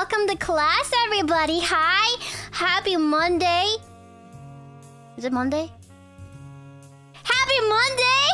welcome to class, everybody. Hi, happy Monday. Is it Monday? Happy Monday!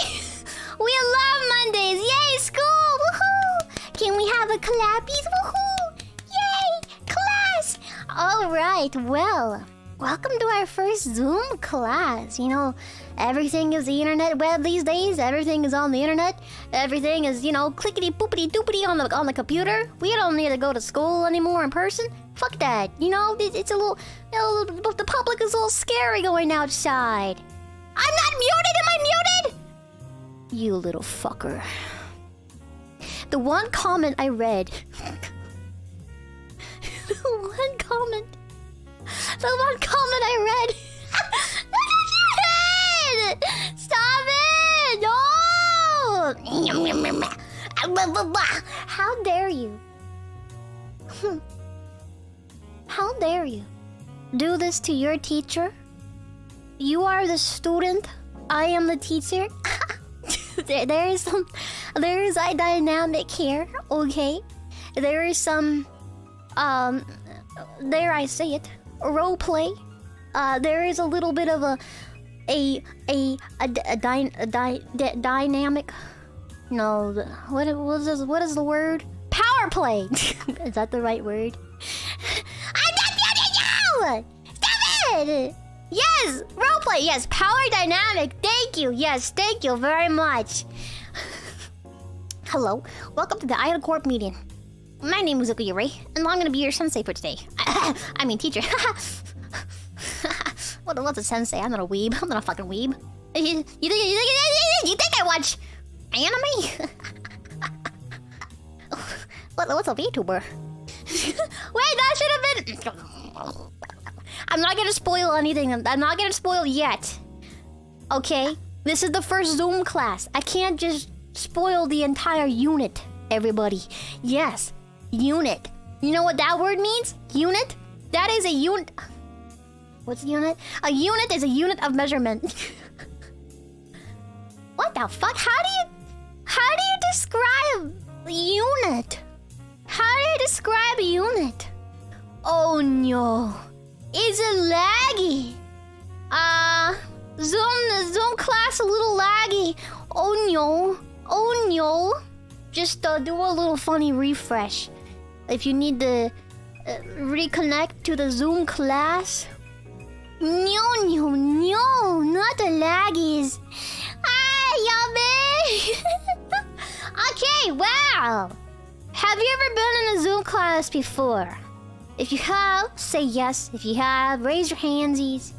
We love Mondays. Yay, school! Woohoo! Can we have a clappies? Woohoo! Yay, class! All right, well, welcome to our first Zoom class. You know, everything is the internet web these days. Everything is on the internet. Everything is, you know, clickety poopity doopity on the computer. We don't need to go to school anymore in person. Fuck that. You know, it's a little, you know, the public is a little scary going outside. I'm not muted. Am I muted? You little fucker. The one comment I read. The one comment I read. Stop it! No! How dare you? How dare you do this to your teacher? You are the student. I am the teacher. there is a dynamic here. Okay, there is some dare I say it, role play. There is a little bit of a dynamic. No, what is the word? Power play. Is that the right word? I'm not muting you! Stop it! Yes, roleplay. Yes, power dynamic. Thank you. Yes, thank you very much. Hello, welcome to the Idol Corp meeting. My name is Yurei, and I'm gonna be your sensei for today. I mean, teacher. What's a sensei? I'm not a weeb. I'm not a fucking weeb. You think I watch anime? What's a VTuber? Wait, that should have been. I'm not gonna spoil anything. I'm not gonna spoil yet. Okay? This is the first Zoom class. I can't just spoil the entire unit, everybody. Yes, unit. You know what that word means? Unit? That is a unit. What's a unit? A unit is a unit of measurement. What the fuck? How do you describe a unit? How do you describe a unit? Oh no. Is it laggy? Zoom class a little laggy. Oh no. Oh no. Just do a little funny refresh. If you need to reconnect to the Zoom class. No, not the laggies. Yummy. Okay, wow. Have you ever been in a Zoom class before? If you have, say yes. If you have, raise your handsies.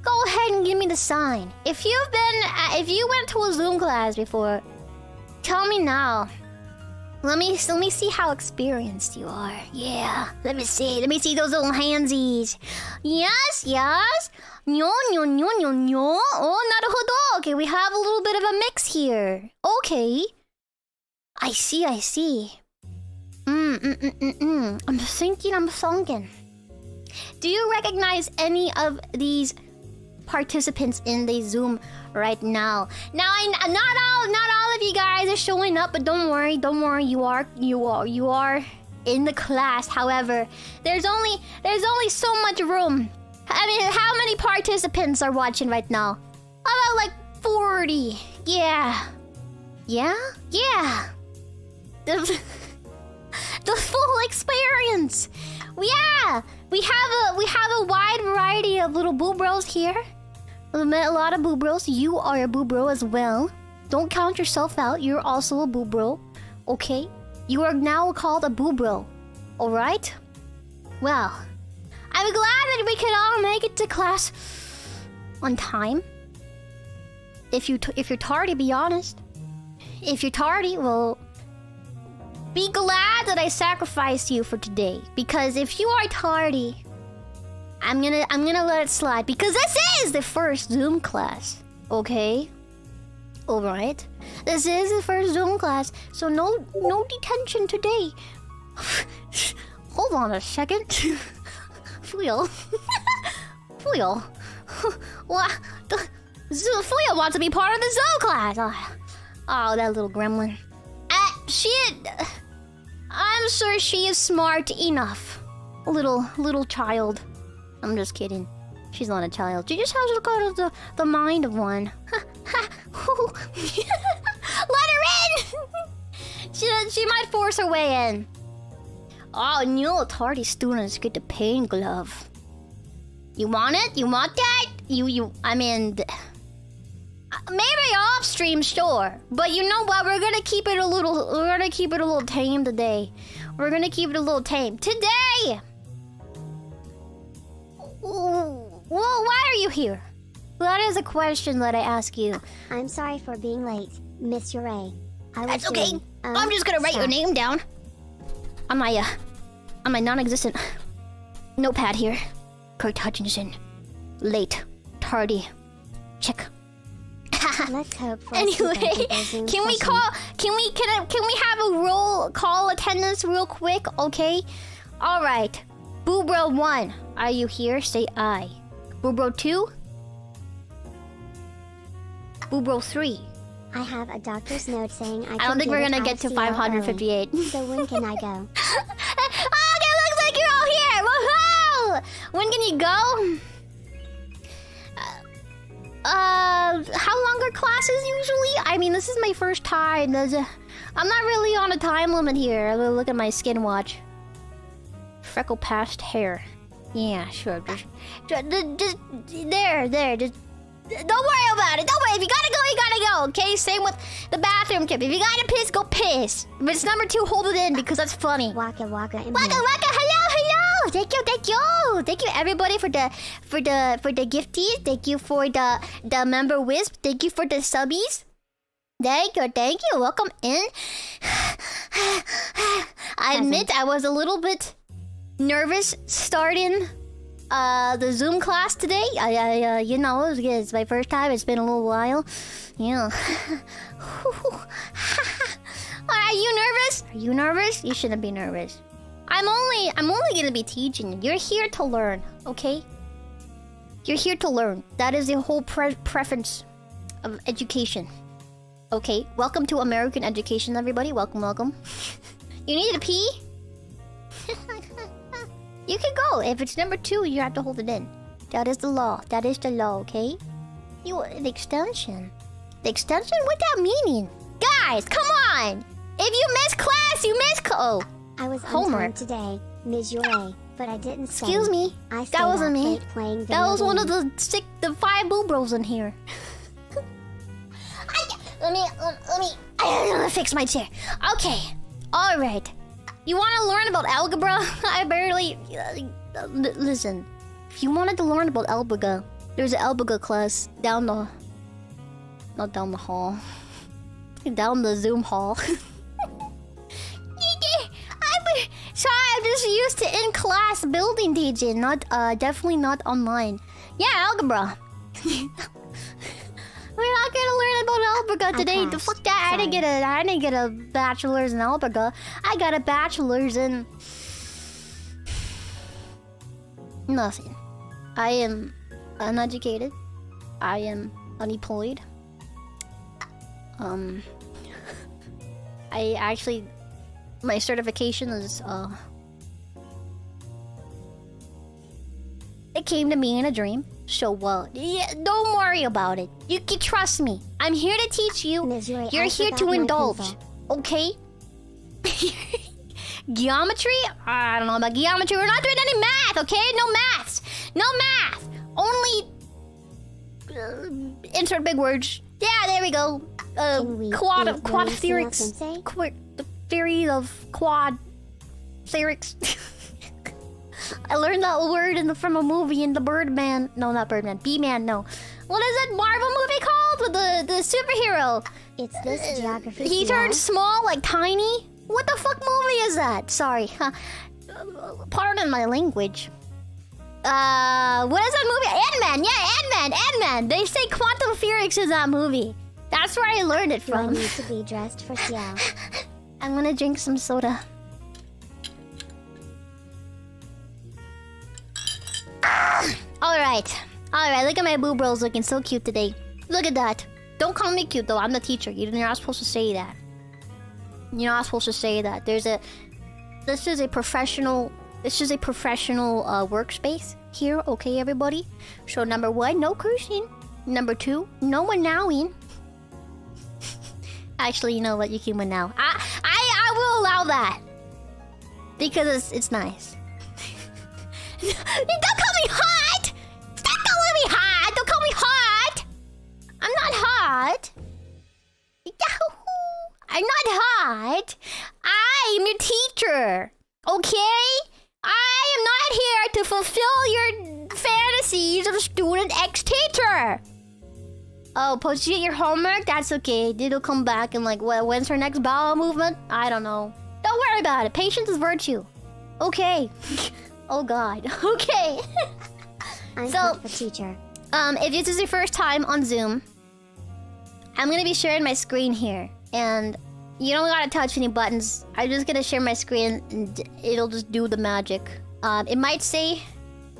Go ahead and give me the sign. If you went to a Zoom class before, tell me now. Let me see how experienced you are. Yeah, let me see those little handsies. Yes. No. Oh, naruhodo. Okay, we have a little bit of a mix here. Okay. I see. I'm thinking. Do you recognize any of these participants in the Zoom right now? Now, not all of you guys are showing up, but don't worry. You are in the class. However, there's only so much room. I mean, how many participants are watching right now? About like 40. Yeah. The full experience. Yeah, we have a wide variety of little boo bros here. We've met a lot of boo bros. You are a boo bro as well. Don't count yourself out. You're also a boo bro. Okay, you are now called a boo bro. All right. Well, I'm glad that we could all make it to class on time. If you're tardy, be honest. If you're tardy, well, be glad that I sacrificed you for today. Because if you are tardy, I'm gonna let it slide. Because this is the first Zoom class. Okay? Alright. This is the first Zoom class. So no detention today. Hold on a second. Fuyo. What? Fuyo wants to be part of the Zoom class. Oh, that little gremlin. Shit. I'm sure she is smart enough. Little child. I'm just kidding. She's not a child. She just has got the mind of one. Let her in! she might force her way in. Oh, new tardy students get the pain glove. You want it? You want that? I mean... Maybe off stream, sure. But you know what? We're gonna keep it a little tame today. We're gonna keep it a little tame. Today! Well, why are you here? That is a question that I ask you. I'm sorry for being late, Miss Yurei. That's okay. I'm just gonna write your name down on my non-existent notepad here. Kurt Hutchinson. Late. Tardy. Check. Let's hope for anyway, can we have a roll call attendance real quick, okay? All right. Boobro 1, are you here? Say I. Boobro 2. Boobro 3. I have a doctor's note saying I don't think we're gonna get to 558. So when can I go? Okay, looks like you're all here. Woohoo! When can you go? How long are classes usually? I mean, this is my first time. I'm not really on a time limit here. Look at my skin watch. Freckle past hair. Yeah, sure. Just there. Just don't worry about it. Don't worry. If you gotta go, you gotta go. Okay. Same with the bathroom tip. If you gotta piss, go piss. If it's number 2, hold it in because that's funny. Waka. Hello. Thank you everybody for the gifties. Thank you for the member wisp. Thank you for the subbies. Thank you. Welcome in. I admit I was a little bit nervous starting the Zoom class today. You know, it's my first time. It's been a little while. Yeah. Are you nervous? Are you nervous? You shouldn't be nervous. I'm only gonna be teaching you. You're here to learn, okay? You're here to learn. That is the whole preference of education. Okay, welcome to American education, everybody. Welcome. You need to pee? You can go. If it's number 2, you have to hold it in. That is the law. Okay? An extension. The extension? What that meaning? Guys, come on! If you miss class, you miss I was homework on time today, Ms. Yurei, but I didn't stay. Excuse me. That wasn't me. That was one of the 5 boobros in here. Let me fix my chair. Okay. All right. You want to learn about algebra? I barely... listen. If you wanted to learn about algebra, there's an algebra class down the... Not down the hall. Down the Zoom hall. I'm just used to in-class building teaching, definitely not online. Yeah, algebra. We're not gonna learn about algebra today. The fuck that! I didn't get a bachelor's in algebra. I got a bachelor's in nothing. I am uneducated. I am unemployed. I actually, my certification is it came to me in a dream. So yeah, don't worry about it. You can trust me. I'm here to teach you. You're here to indulge. Okay? Geometry? I don't know about geometry. We're not doing any math, okay? No maths. No math. Only... insert big words. Yeah, there we go. Quad theorics. The theory of quad theorics. I learned that word from a movie in the Birdman. No, not Birdman. B-Man, no. What is that Marvel movie called? With the superhero. It's this geography. He turned small, like tiny. What the fuck movie is that? Sorry. Pardon my language. What is that movie? Ant-Man. Yeah, Ant-Man. They say quantum physics is that movie. That's where I learned it from. Do I need to be dressed for Xiao? I'm gonna drink some soda. Alright, look at my boob rolls looking so cute today. Look at that. Don't call me cute though, I'm the teacher. You're not supposed to say that. You're not supposed to say that. There's a This is a professional workspace here, okay, everybody? So number 1, no cursing. Number 2, no manowing. Actually, you know what? You can manow. I will allow that because it's nice. Don't call me hot. Stop calling me hot. Don't call me hot. I'm not hot. I'm not hot. I'm your teacher. Okay? I am not here to fulfill your fantasies of a student ex-teacher. Oh, post you get your homework? That's okay. It'll come back and like, when's her next bowel movement? I don't know. Don't worry about it. Patience is virtue. Okay. Oh God. Okay. I'm not the teacher. If this is your first time on Zoom, I'm gonna be sharing my screen here, and you don't gotta touch any buttons. I'm just gonna share my screen, and it'll just do the magic. It might say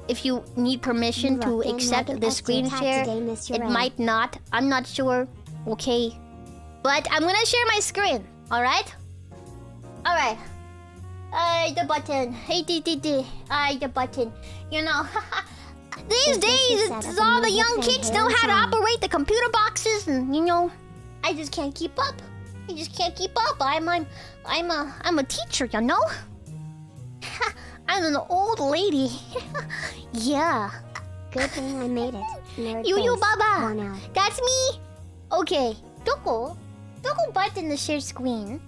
if you need permission to accept the screen share. It might not. I'm not sure. Okay, but I'm gonna share my screen. All right. All right. The button. Hey, the button. You know. These days, it's all the young kids know how to operate the computer boxes, and you know, I just can't keep up. I just can't keep up. I'm a teacher, you know. I'm an old lady. Yeah. Good thing I made it. Nerd You face. baba. One out. That's me. Okay. Doko button to share screen.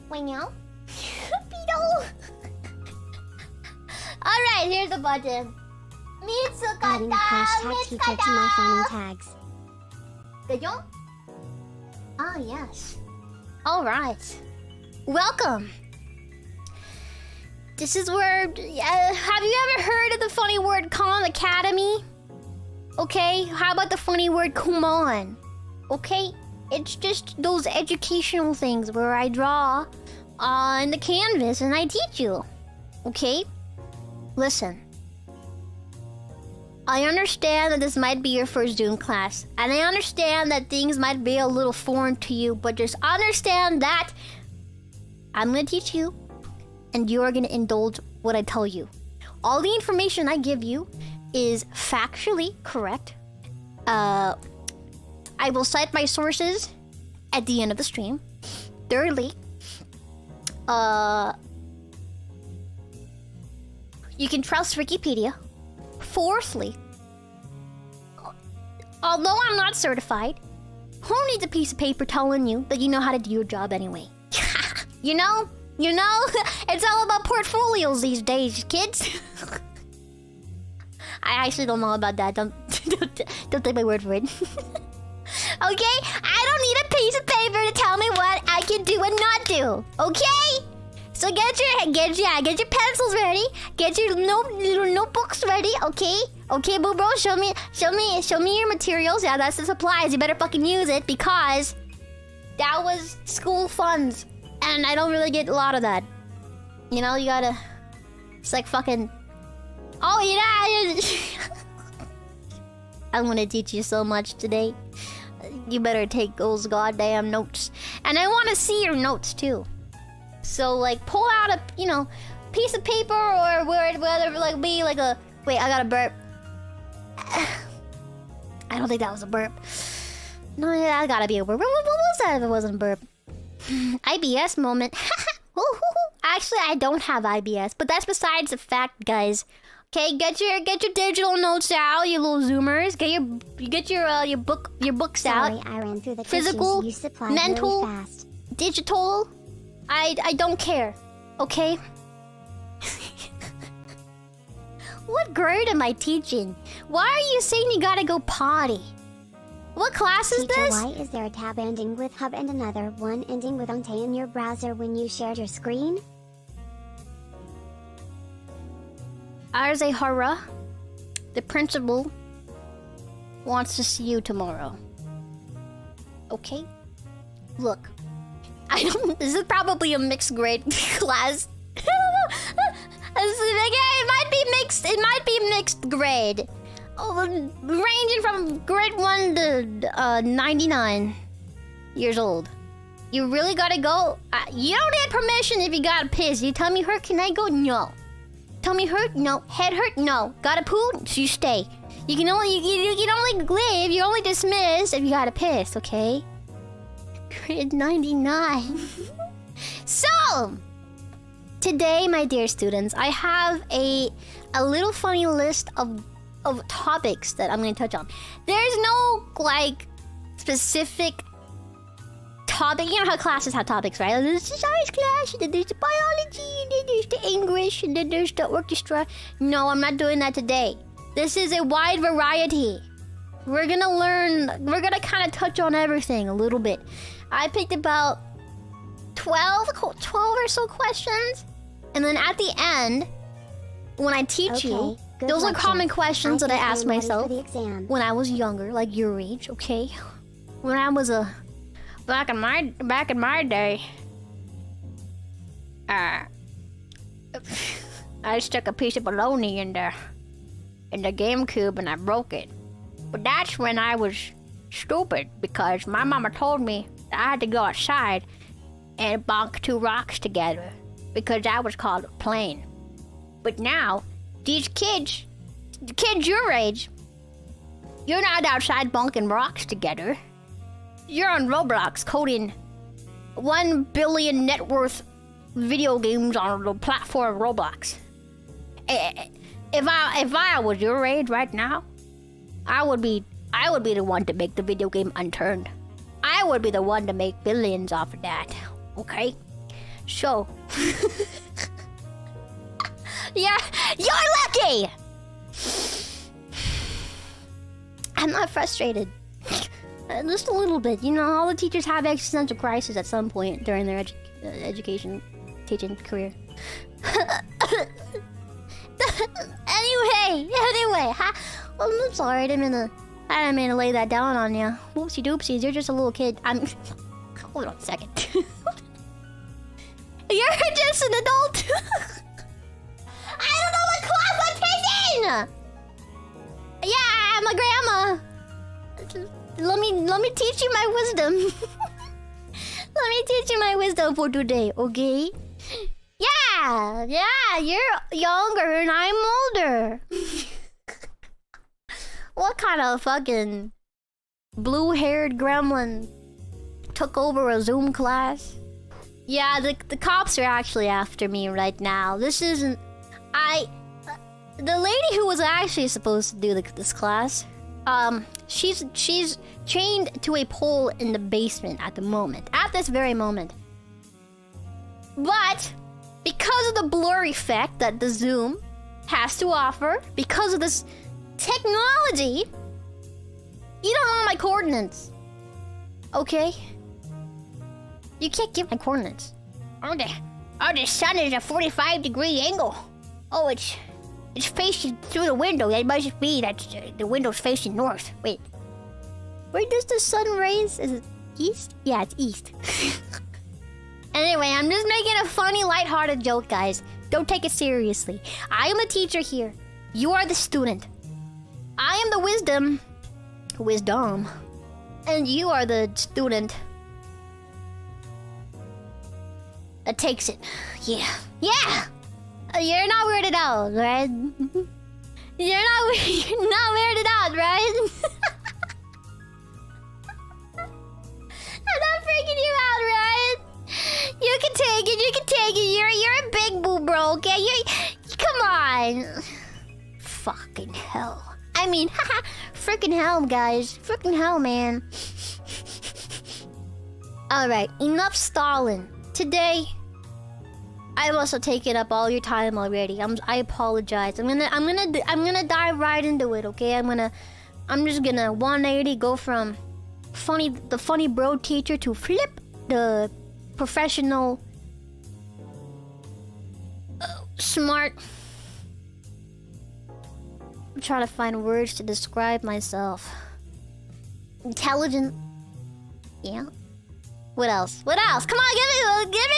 Wait now. Beetle. All right, here's the button. Adding hashtag teacher to my funny tags. Yo? Ah, yes. All right. Welcome. This is where... have you ever heard of the funny word Khan Academy? Okay, how about the funny word Kumon? Okay, it's just those educational things where I draw on the canvas and I teach you. Okay? Listen. I understand that this might be your first Zoom class, and I understand that things might be a little foreign to you, but just understand that I'm gonna teach you, and you're gonna indulge what I tell you. All the information I give you is factually correct. I will cite my sources at the end of the stream. Thirdly, you can trust Wikipedia. Fourthly, although I'm not certified, who needs a piece of paper telling you that you know how to do your job anyway? You know? It's all about portfolios these days, kids. I actually don't know about that. Don't take my word for it. Okay? I don't need a piece of paper to tell me what I can do and not do. Okay? So get your pencils ready. Get your little notebooks ready. Okay, boo bro. Show me your materials. Yeah, that's the supplies. You better fucking use it because that was school funds, and I don't really get a lot of that. You know, you gotta. It's like fucking. Oh yeah. I'm gonna teach you so much today. You better take those goddamn notes, and I want to see your notes too. So like pull out a piece of paper or whether like be like a wait, I got a burp. I don't think that was a burp. No, that gotta be a burp. What was that if it wasn't a burp? IBS moment. Actually, I don't have IBS, but that's besides the fact, guys. Okay, get your digital notes out, you little zoomers. Get your books out. Sorry, I ran through the physical, you supplied mental, really fast. digital. I don't care, okay? What grade am I teaching? Why are you saying you gotta go potty? What class is Teacher, this? why is there a tab ending with hub and another one ending with ante in your browser when you shared your screen? There's a horror. The principal wants to see you tomorrow. Okay? Look. This is probably a mixed grade class. I don't know. It might be mixed grade. Ranging from grade 1 to 99 years old. You really gotta go? You don't need permission if you gotta piss. You tell me hurt, can I go? No. Tell me hurt? No. Head hurt? No. Gotta poo? So you stay. You can only leave. You're only dismissed if you gotta piss, okay? Grid 99. So, today, my dear students, I have a little funny list of topics that I'm gonna touch on. There's no, like, specific topic. You know how classes have topics, right? There's the science class, and then there's the biology, and then there's the English, and then there's the orchestra. No, I'm not doing that today. This is a wide variety. We're gonna kind of touch on everything a little bit. I picked about 12 or so questions. And then at the end, when I teach you, those are common questions that I asked myself when I was younger, like your age, okay? When I was back in my day, I stuck a piece of bologna in the GameCube and I broke it. But that's when I was stupid because my mama told me that I had to go outside and bonk 2 rocks together because that was called playing. But now, these kids your age, you're not outside bonking rocks together. You're on Roblox coding 1 billion net worth video games on the platform Roblox. If I was your age right now, I would be the one to make the video game Unturned. I would be the one to make billions off of that. Okay? So yeah, you're lucky! I'm not frustrated. Just a little bit. You know, all the teachers have existential crisis at some point during their education teaching career. Anyway, well, I'm sorry, I didn't mean to lay that down on you. Whoopsie doopsies, you're just a little kid. Hold on a second. You're just an adult. I don't know what class I'm taking. Yeah, I'm a grandma. Let me teach you my wisdom. Let me teach you my wisdom for today, okay? Yeah, you're younger and I'm older. What kind of fucking blue-haired gremlin took over a Zoom class? Yeah, the cops are actually after me right now. This isn't... the lady who was actually supposed to do this class, she's chained to a pole in the basement at the moment. At this very moment. But because of the blur effect that the Zoom has to offer, because of this technology, you don't know my coordinates. Okay? You can't give my coordinates. Oh, the sun is a 45-degree angle. Oh, it's facing through the window. That must be that the window's facing north. Wait. Where does the sun raise? Is it east? Yeah, it's east. Anyway, I'm just making a funny, lighthearted joke, guys. Don't take it seriously. I am the teacher here. You are the student. I am the wisdom. And you are the student that takes it. Yeah. You're not weirded out, right? You're not weirded out, right? I'm not freaking you out, right? You can take it. You're a big boo, bro, okay? Come on. Fucking hell. I mean, haha, freaking hell, guys. Freaking hell, man. Alright, enough stalling. Today, I've also taken up all your time already. I apologize. I'm gonna dive right into it, okay? I'm just gonna 180 go from the funny bro teacher to flip the professional smart. I'm trying to find words to describe myself. Intelligent. Yeah. What else? Come on, give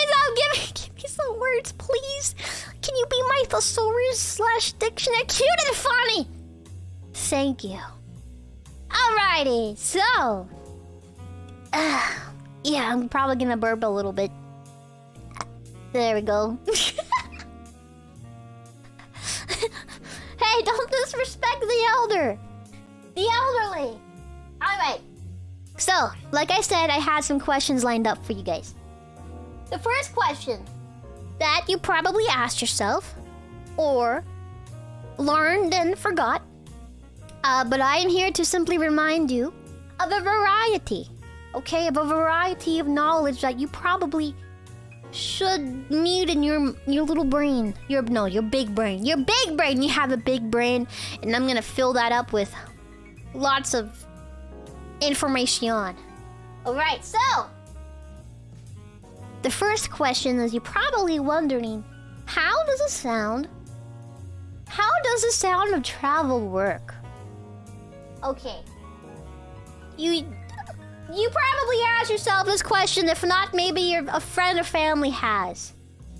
me some words, please. Can you be my thesaurus/dictionary? Cute and funny. Thank you. Alrighty, so Yeah, I'm probably gonna burp a little bit. There we go. Hey, don't disrespect the elder! The elderly! Alright. So, like I said, I had some questions lined up for you guys. The first question that you probably asked yourself, or learned and forgot, but I am here to simply remind you of a variety, okay? Of a variety of knowledge that you probably should need in your little brain. Your big brain. Your big brain! You have a big brain, and I'm gonna fill that up with lots of information. Alright, so the first question is, you're probably wondering, how does the sound of travel work? Okay. You probably asked yourself this question. If not, maybe a friend or family has.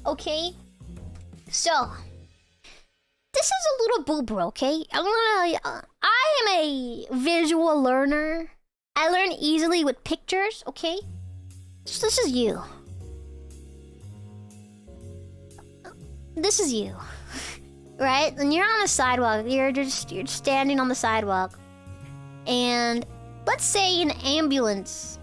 Okay? So, this is a little boober, okay? I am a visual learner. I learn easily with pictures, okay? So this is you. This is you. Right? And you're on a sidewalk. You're standing on the sidewalk. And let's say an ambulance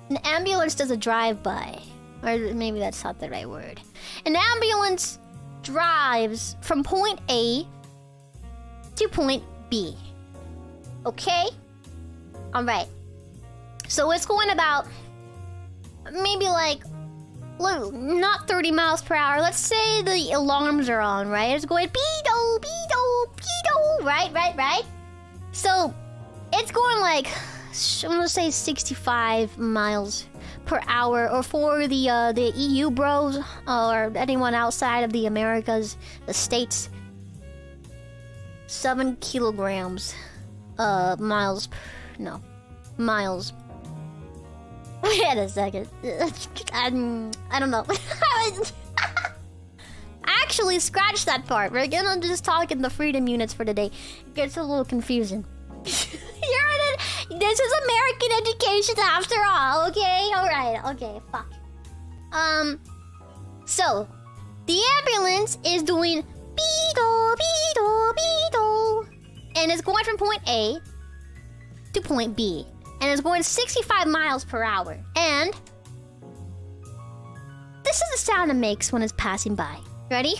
does a drive-by. Or maybe that's not the right word. An ambulance drives from point A to point B. Okay? Alright. So it's going about maybe like, not 30 miles per hour. Let's say the alarms are on, right? It's going beedo, beedo, beedo, right? So it's going like, I'm gonna say 65 miles per hour, or for the EU bros, or anyone outside of the Americas, the States, 7 kilograms, miles. Wait a second. I don't know. Actually, scratch that part. We're gonna just talk in the freedom units for today. It gets a little confusing. This is American education after all, okay? Alright, okay, fuck. So, the ambulance is doing beedo, beedo, beedo. And it's going from point A to point B. And it's going 65 miles per hour. And this is the sound it makes when it's passing by. Ready?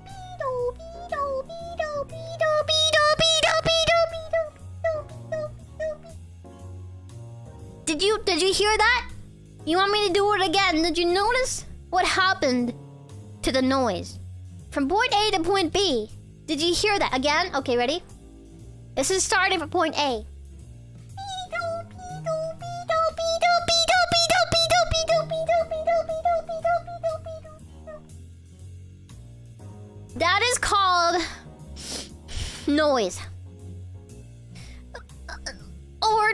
Beedo, beedo, beedo, beedo, beedo, beedo, beedo, beedo, beedo, beedo, beedo. Did you hear that? You want me to do it again? Did you notice what happened to the noise? From point A to point B. Did you hear that again? Okay, ready? This is starting from point A. That is called noise. Or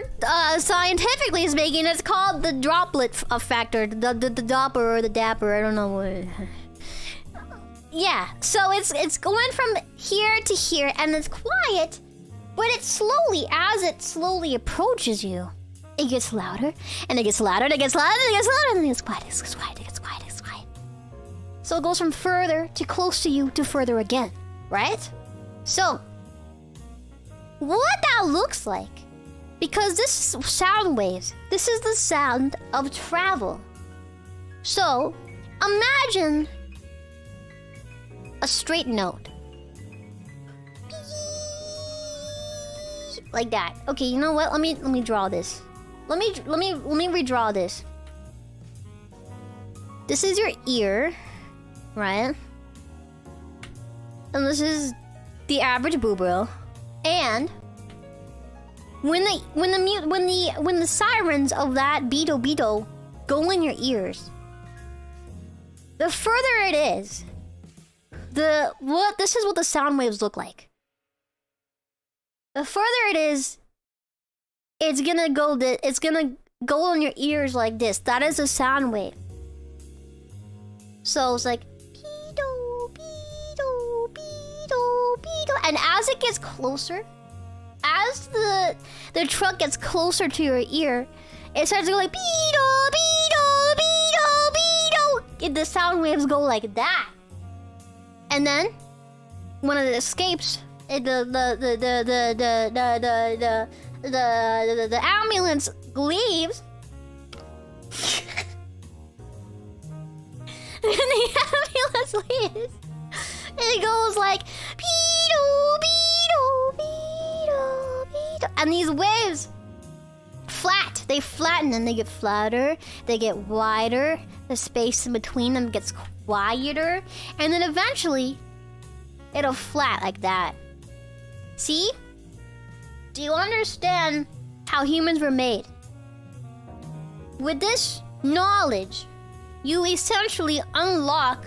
scientifically speaking, it's called the droplet factor, the dopper or the dapper. I don't know. Yeah, so it's going from here to here, and it's quiet. But it slowly approaches you, it gets louder, and it gets louder, and it gets louder, and it gets louder, and it gets quiet, it gets quiet, it gets quiet, it gets quiet. So it goes from further to close to you to further again, right? So, what that looks like, because this is sound waves, this is the sound of travel. So, imagine a straight note. Like that. Okay, you know what? Let me draw this. Let me redraw this. This is your ear, right? And this is the average boobril. And when the sirens of that beedo beedo go in your ears, the further it is, this is what the sound waves look like. The further it is, it's gonna go in your ears like this. That is a sound wave. So it's like beedo, beedo, beedo, beedo. And as it gets closer, as the truck gets closer to your ear, it starts to go like beetle, beetle, beetle, beetle. The sound waves go like that, and then when it escapes, the ambulance leaves. And the ambulance leaves. It goes like beetle, beetle, beetle, beetle. And these waves they flatten and they get flatter, they get wider, the space in between them gets quieter, and then eventually it'll flat like that. See? Do you understand how humans were made? With this knowledge, you essentially unlock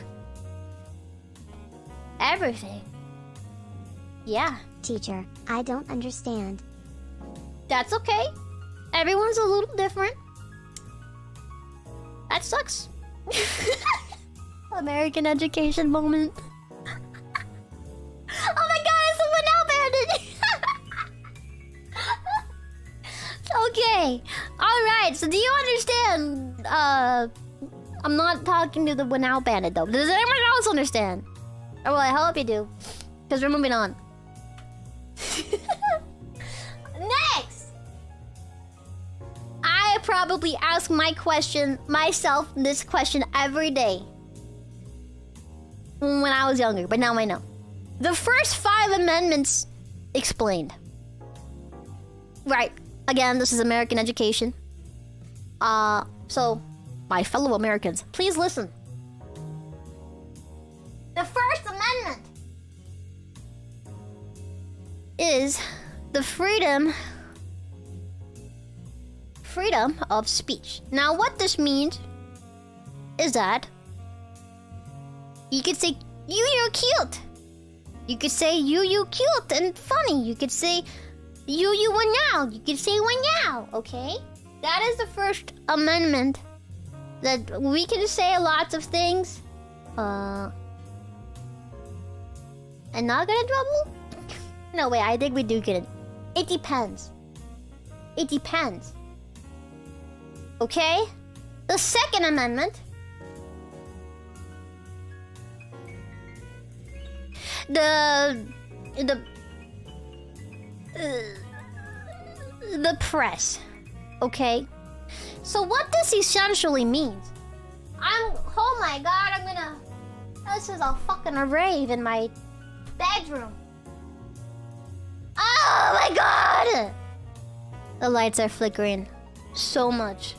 everything. Yeah. Teacher, I don't understand. That's okay. Everyone's a little different. That sucks. American education moment. Oh my god, it's someone out there! Okay. Alright, so do you understand? I'm not talking to the Wanao Bandit though. Does anyone else understand? Or well, I hope you do. Because we're moving on. Next! I probably ask myself this question every day. When I was younger, but now I know. The first 5 amendments explained. Right. Again, this is American education. So, my fellow Americans, please listen. The First Amendment is the freedom of speech. Now, what this means is that you could say, you're cute. You could say, you cute and funny. You could say, you Wanao. You could say Wanao, okay? That is the First Amendment. That we can say lots of things. And not get in trouble? No, wait, I think we do get it. It depends. It depends. Okay? The Second Amendment. The press. Okay? So what this essentially means, oh my god, this is a fucking rave in my bedroom. Oh my god! The lights are flickering so much.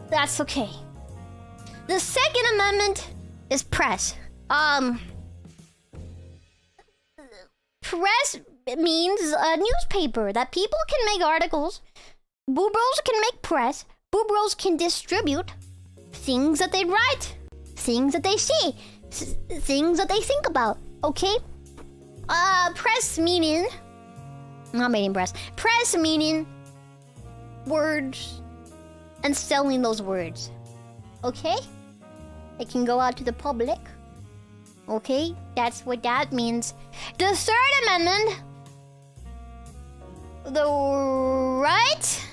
That's okay. The Second Amendment is press. Press means a newspaper that people can make articles. Boobros can make press. Boobros can distribute things that they write, things that they see, things that they think about. Okay? Press meaning... Not meaning press. Press meaning words and selling those words. Okay? It can go out to the public. Okay? That's what that means. The Third Amendment... The right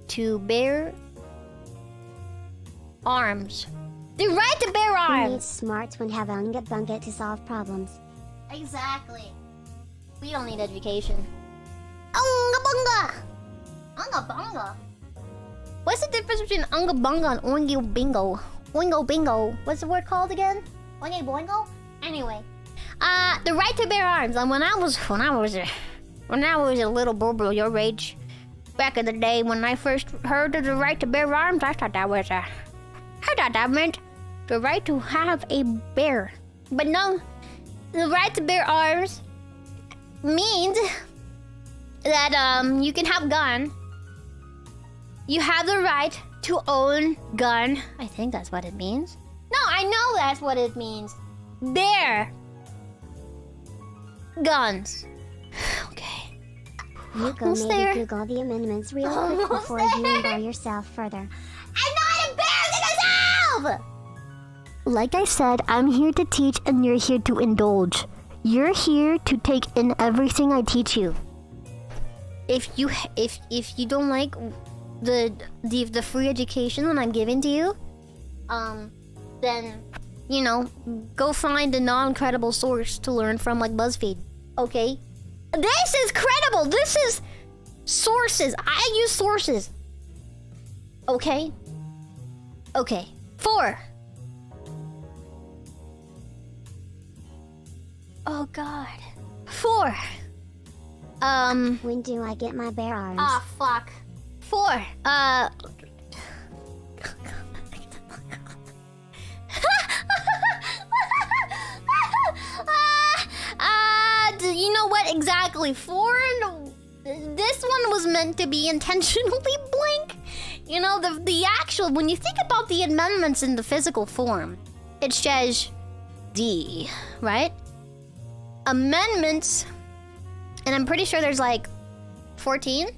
to bear arms. The right to bear arms. Who needs smarts when have unga bunga to solve problems? Exactly. We don't need education. Unga bunga. Unga bunga. What's the difference between unga bunga and oingo bingo? Oingo bingo. What's the word called again? Oingo boingo? Anyway. The right to bear arms. And when I was a little boobro your age, back in the day when I first heard of the right to bear arms, I thought that meant the right to have a bear. But no, the right to bear arms means that you can have gun. You have the right to own gun. I think that's what it means. No, I know that's what it means. Bear guns. Okay. Yuko, maybe Google the amendments real quick before you involve yourself further. I'm not embarrassing myself! Like I said, I'm here to teach and you're here to indulge. You're here to take in everything I teach you. If you don't like the free education that I'm giving to you, then you know, go find a non-credible source to learn from, like BuzzFeed. Okay? This is credible. This is sources. I use sources. Okay? Okay. 4. Oh God. 4. When do I get my bear arms? Ah, fuck. 4. You know what? Exactly. 4. This one was meant to be intentionally blank. You know, the actual, when you think about the amendments in the physical form, it says D, right? Amendments, and I'm pretty sure there's like 14,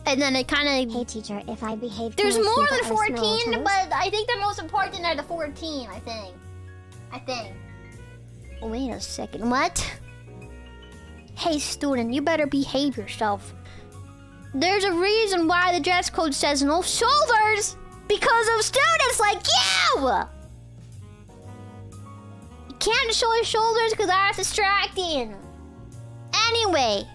and then it kind of. Hey teacher, if I behave. There's can I more sneak than out a 14, smell of but I think the most important are the 14. I think. Wait a second. What? Hey student, you better behave yourself. There's a reason why the dress code says no shoulders, because of students like you. You can't show your shoulders because that's distracting. Anyway,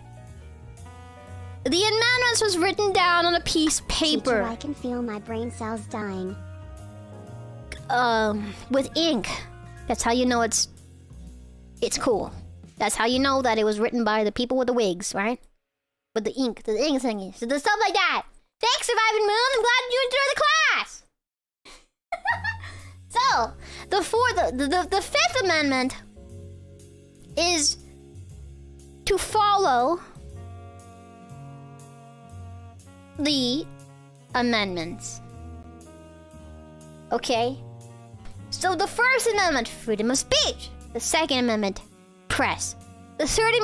the amendments was written down on a piece of paper. Teacher, I can feel my brain cells dying. With ink. That's how you know it's cool. That's how you know that it was written by the people with the wigs, right? With the ink thingy. So the stuff like that. Thanks, Surviving Moon. I'm glad you enjoyed the class. So, the 5th amendment is to follow the amendments. Okay? So the 1st amendment, freedom of speech. The 2nd amendment, press. The 3rd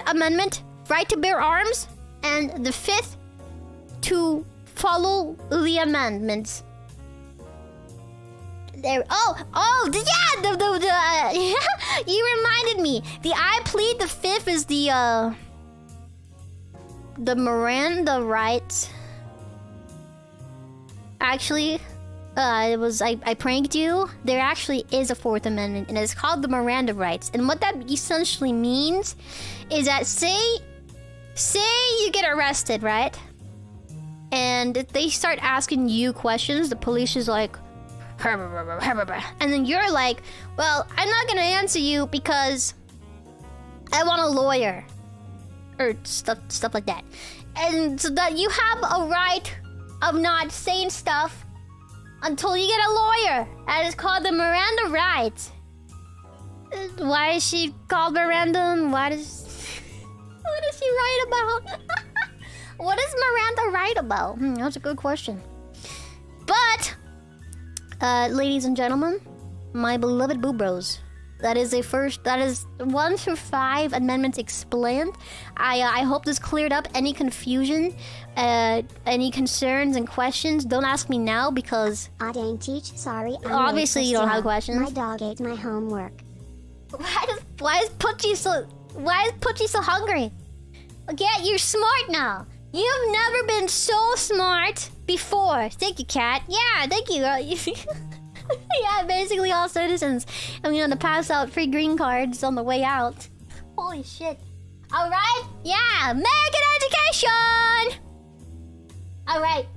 amendment, right to bear arms. And the 5th, to follow the amendments. There. Yeah. You reminded me. The I plead. The 5th is the Miranda rights. Actually, I pranked you. There actually is a 4th amendment, and it's called the Miranda rights. And what that essentially means is that say you get arrested, right? And if they start asking you questions, the police is like, and then you're like, well, I'm not gonna answer you because I want a lawyer, or stuff like that. And so that you have a right of not saying stuff until you get a lawyer. And it's called the Miranda rights. Why is she called Miranda? And what is she write about? What is Miranda write about? That's a good question. But ladies and gentlemen, my beloved boo bros, that is 1 through 5 amendments explained. I hope this cleared up any confusion, any concerns and questions. Don't ask me now because I didn't teach. Sorry. Obviously you don't have questions. My dog ate my homework. Why is Poochie so hungry? Okay, you're smart now. You've never been so smart before. Thank you, cat. Yeah, thank you. Yeah, basically all citizens. I'm gonna pass out free green cards on the way out. Holy shit. Alright? Yeah, American education! Alright,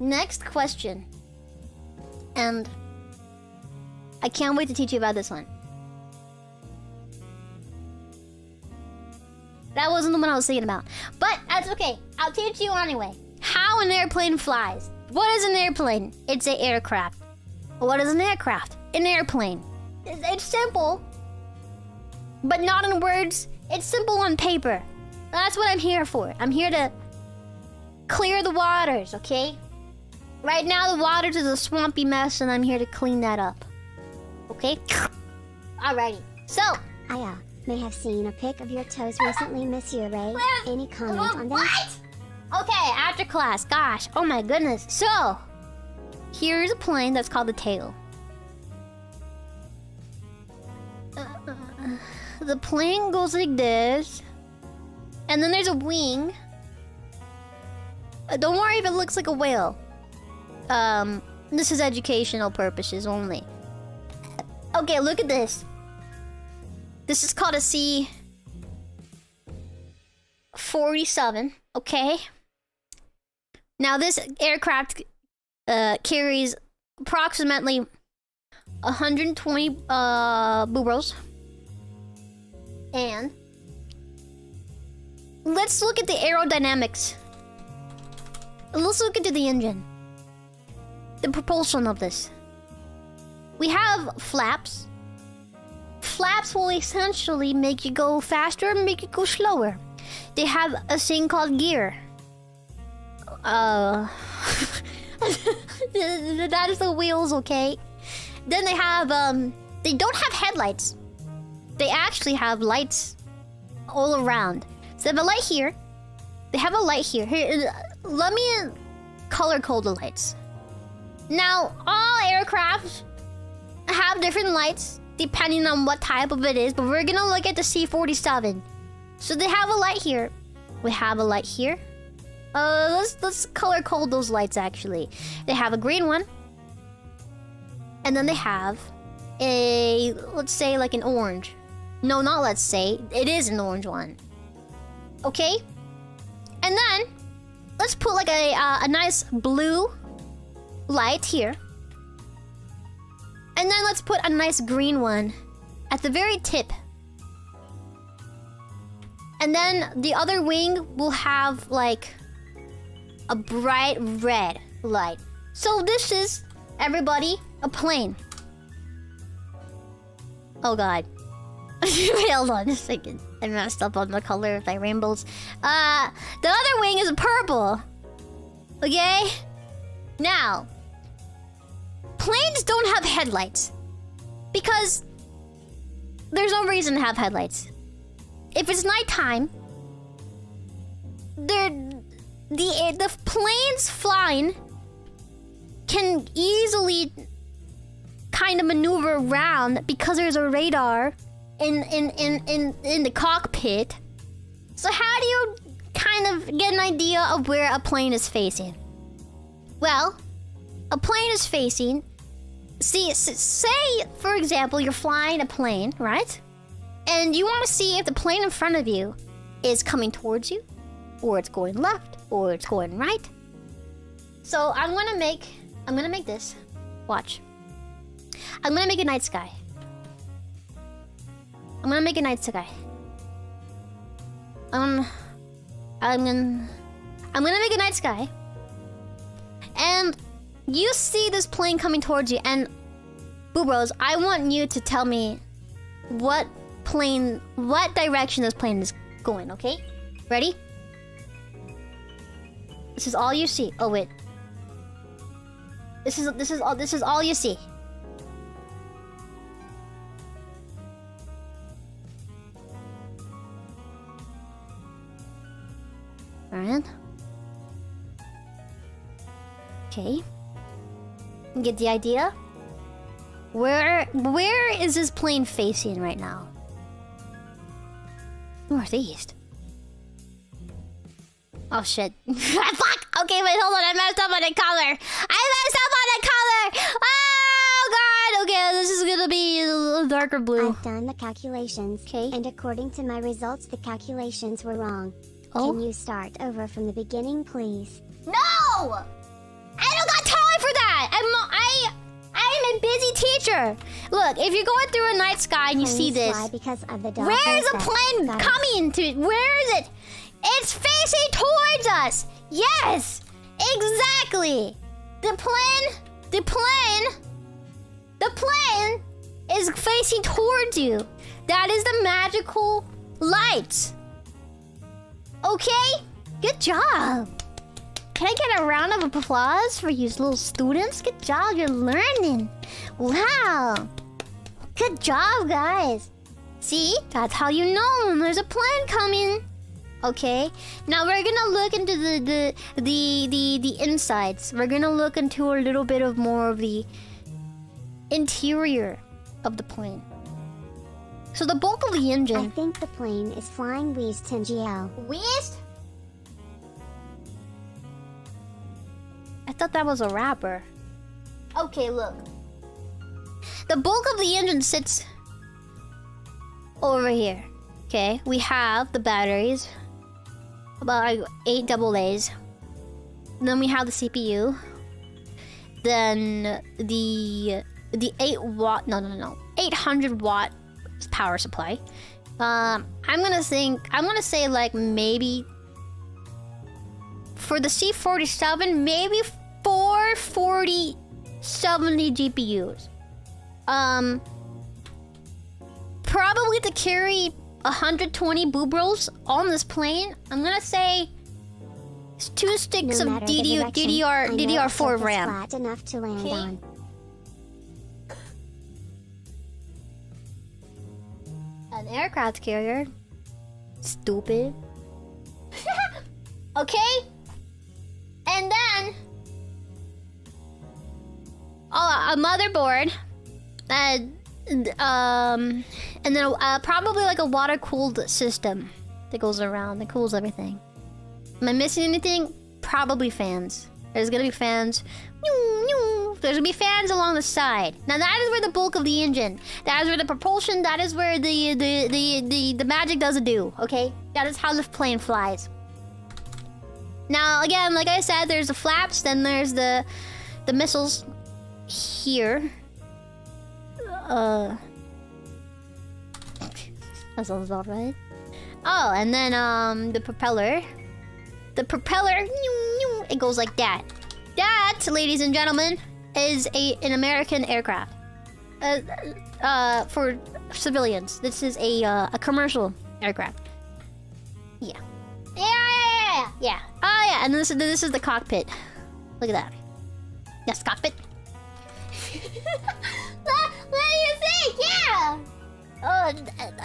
next question. And I can't wait to teach you about this one. That wasn't the one I was thinking about. But that's okay. I'll teach you anyway. How an airplane flies. What is an airplane? It's an aircraft. What is an aircraft? An airplane. It's simple, but not in words. It's simple on paper. That's what I'm here for. I'm here to clear the waters, okay? Right now the waters is a swampy mess and I'm here to clean that up. Okay? Alrighty. So, I may have seen a pic of your toes recently, Miss Yurei. Any comment on that? What? Okay, after class. Gosh, oh my goodness. So, here's a plane that's called the tail. the plane goes like this. And then there's a wing. Don't worry if it looks like a whale. This is educational purposes only. Okay, look at this. This is called a C-47, okay? Now this aircraft carries approximately 120 bureaus. And let's look at the aerodynamics. Let's look into the engine. The propulsion of this. We have flaps. Flaps will essentially make you go faster and make you go slower. They have a thing called gear. That is the wheels, okay? Then they have, they don't have headlights. They actually have lights all around. So they have a light here. They have a light here. Here, let me color code the lights. Now, all aircraft have different lights depending on what type of it is, but we're gonna look at the C-47. So they have a light here. We have a light here. Let's color code those lights actually. They have a green one. And then they have a, let's say like an orange. No, not let's say. It is an orange one. Okay? And then, let's put like a nice blue light here. And then let's put a nice green one at the very tip. And then the other wing will have like a bright red light. So this is, everybody, a plane. Oh god. Wait, hold on a second. I messed up on the color of my rainbows. The other wing is purple. Okay? Now, planes don't have headlights. Because there's no reason to have headlights. If it's nighttime, the planes flying can easily kind of maneuver around because there's a radar in the cockpit. So how do you kind of get an idea of where a plane is facing? Well, a plane is facing... See, say, for example, you're flying a plane, right? And you want to see if the plane in front of you is coming towards you, or it's going left, or it's going right. So I'm gonna make this. Watch. I'm gonna make a night sky. I'm gonna make a night sky. I'm gonna make a night sky. And you see this plane coming towards you, and Boobros, I want you to tell me what direction this plane is going, okay? Ready? This is all you see. Oh wait. This is all you see. Alright. Okay. Get the idea? Where is this plane facing right now? Northeast. Oh shit. Fuck! Okay, wait, hold on. I messed up on the color. Oh god! Okay, this is gonna be a little darker blue. I've done the calculations. Okay. And according to my results, the calculations were wrong. Oh? Can you start over from the beginning, please? No! I don't got time for that! I'm a busy teacher! Look, if you're going through a night sky and you see this... Because of the dog where is the plane coming to? Where is it? It's facing towards us! Yes! Exactly! The plane is facing towards you. That is the magical light. Okay? Good job. Can I get a round of applause for you little students? Good job, you're learning. Wow. Good job, guys. See? That's how you know when there's a plane coming. Okay? Now we're gonna look into the insides. We're gonna look into a little bit of more of the interior of the plane. So the bulk of the I engine... think the plane is flying west NGL. West? I thought that was a rapper. Okay, look. The bulk of the engine sits over here. Okay, we have the batteries. About like 8 AA's. Then we have the CPU. Then the 8-watt, no, 800 watt power supply. I'm gonna say like maybe for the C47, maybe 44070 GPUs. Probably to carry 120 boob rolls on this plane. I'm gonna say 2 sticks of DDR4 RAM. Flat enough to land on. An aircraft carrier. Stupid. Okay. And then a motherboard. And then probably like a water-cooled system that goes around, that cools everything. Am I missing anything? Probably fans. There's gonna be fans. There's gonna be fans along the side. Now that is where the bulk of the engine. That is where the propulsion. That is where the magic does do. Okay, that is how the plane flies. Now again, like I said, there's the flaps. Then there's the missiles here. That sounds about right. Oh, and then the propeller. The propeller, it goes like that. That, ladies and gentlemen, is an American aircraft. For civilians. This is a commercial aircraft. Yeah. Yeah. Oh yeah, and this is the cockpit. Look at that. That's the cockpit. What do you think? Yeah.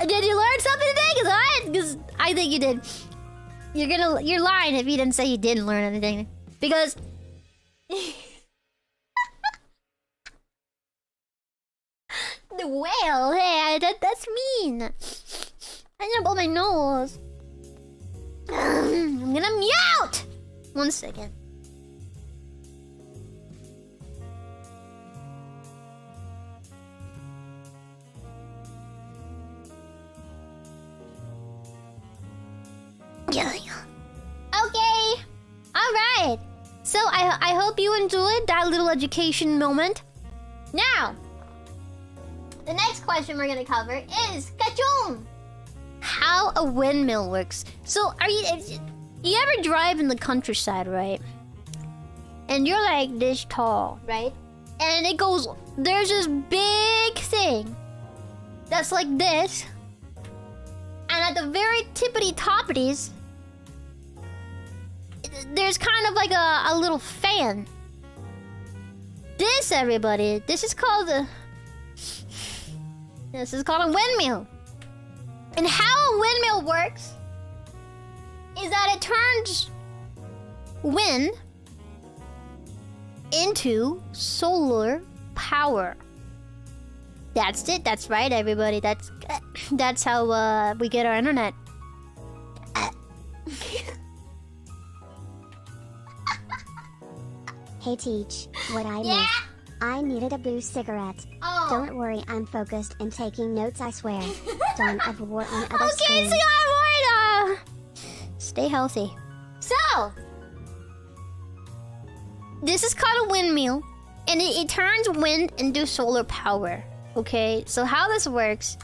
Did you learn something today? Because I think you did. You're lying if you didn't say you didn't learn anything. Because the whale, hey, that's mean. I'm gonna blow my nose. I'm gonna mute. 1 second. Yeah. Okay. All right. So I hope you enjoyed that little education moment. Now, the next question we're gonna cover is Kachung. How a windmill works. So you ever drive in the countryside, right? And you're like this tall, right? And it goes, there's this big thing that's like this. And at the very tippity toppities, there's kind of like a little fan. This, everybody, this is called a windmill. And how a windmill works is that it turns wind into solar power. That's it. That's right, everybody. That's how we get our internet. Hey Teach, what I Yeah? missed. I needed a boost cigarette. Oh. Don't worry, I'm focused and taking notes, I swear. Don't ever war on other Okay, screens. so I'm worried. Stay healthy. So, this is called a windmill, and it turns wind into solar power. Okay, so how this works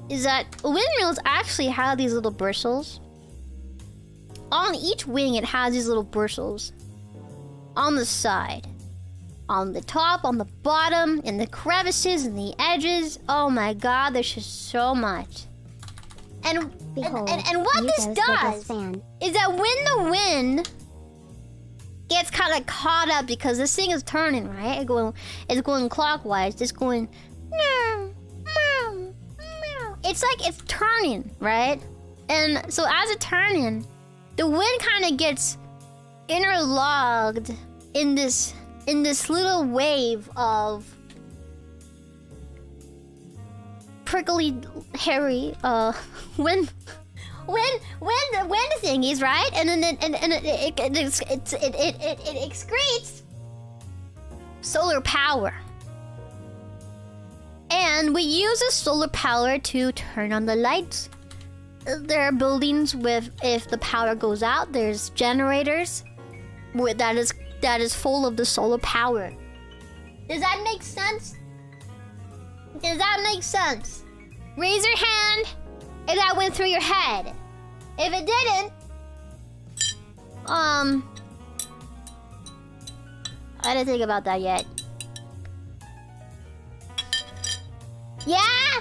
is that windmills actually have these little bristles. On each wing, it has these little bristles. On the side, on the top, on the bottom, in the crevices, and the edges. Oh my god, there's just so much. And Behold, and what this Yuko's does biggest fan. is that when the wind gets kind of caught up, because this thing is turning, right? It's going clockwise. It's going meow, meow, meow. It's like it's turning, right? And so as it's turning, the wind kind of gets interlocked in this little wave of prickly, hairy, wind thingies, right? And then it excretes solar power. And we use the solar power to turn on the lights. There are buildings with, if the power goes out, there's generators that is full of the solar power. Does that make sense? Does that make sense? Raise your hand if that went through your head. If it didn't, I didn't think about that yet. Yeah?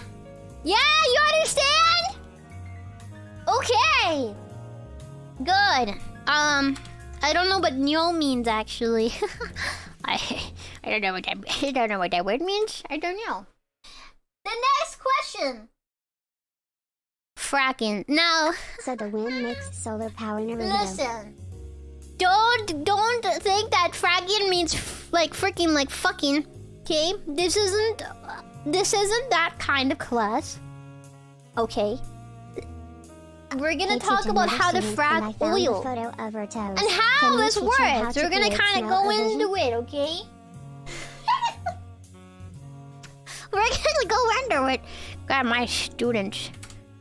Yeah, you understand? Okay. Good. I don't know what "nyo" means actually. I don't know what that word means. I don't know. The next question. Fracking. Now. So the wind makes solar power in a Listen. Don't think that fracking means like freaking like fucking. Okay? This isn't that kind of class. Okay? We're gonna talk about how to frack oil. And how this works. We're gonna kind of go into it, okay? We're gonna go into it. God, my students.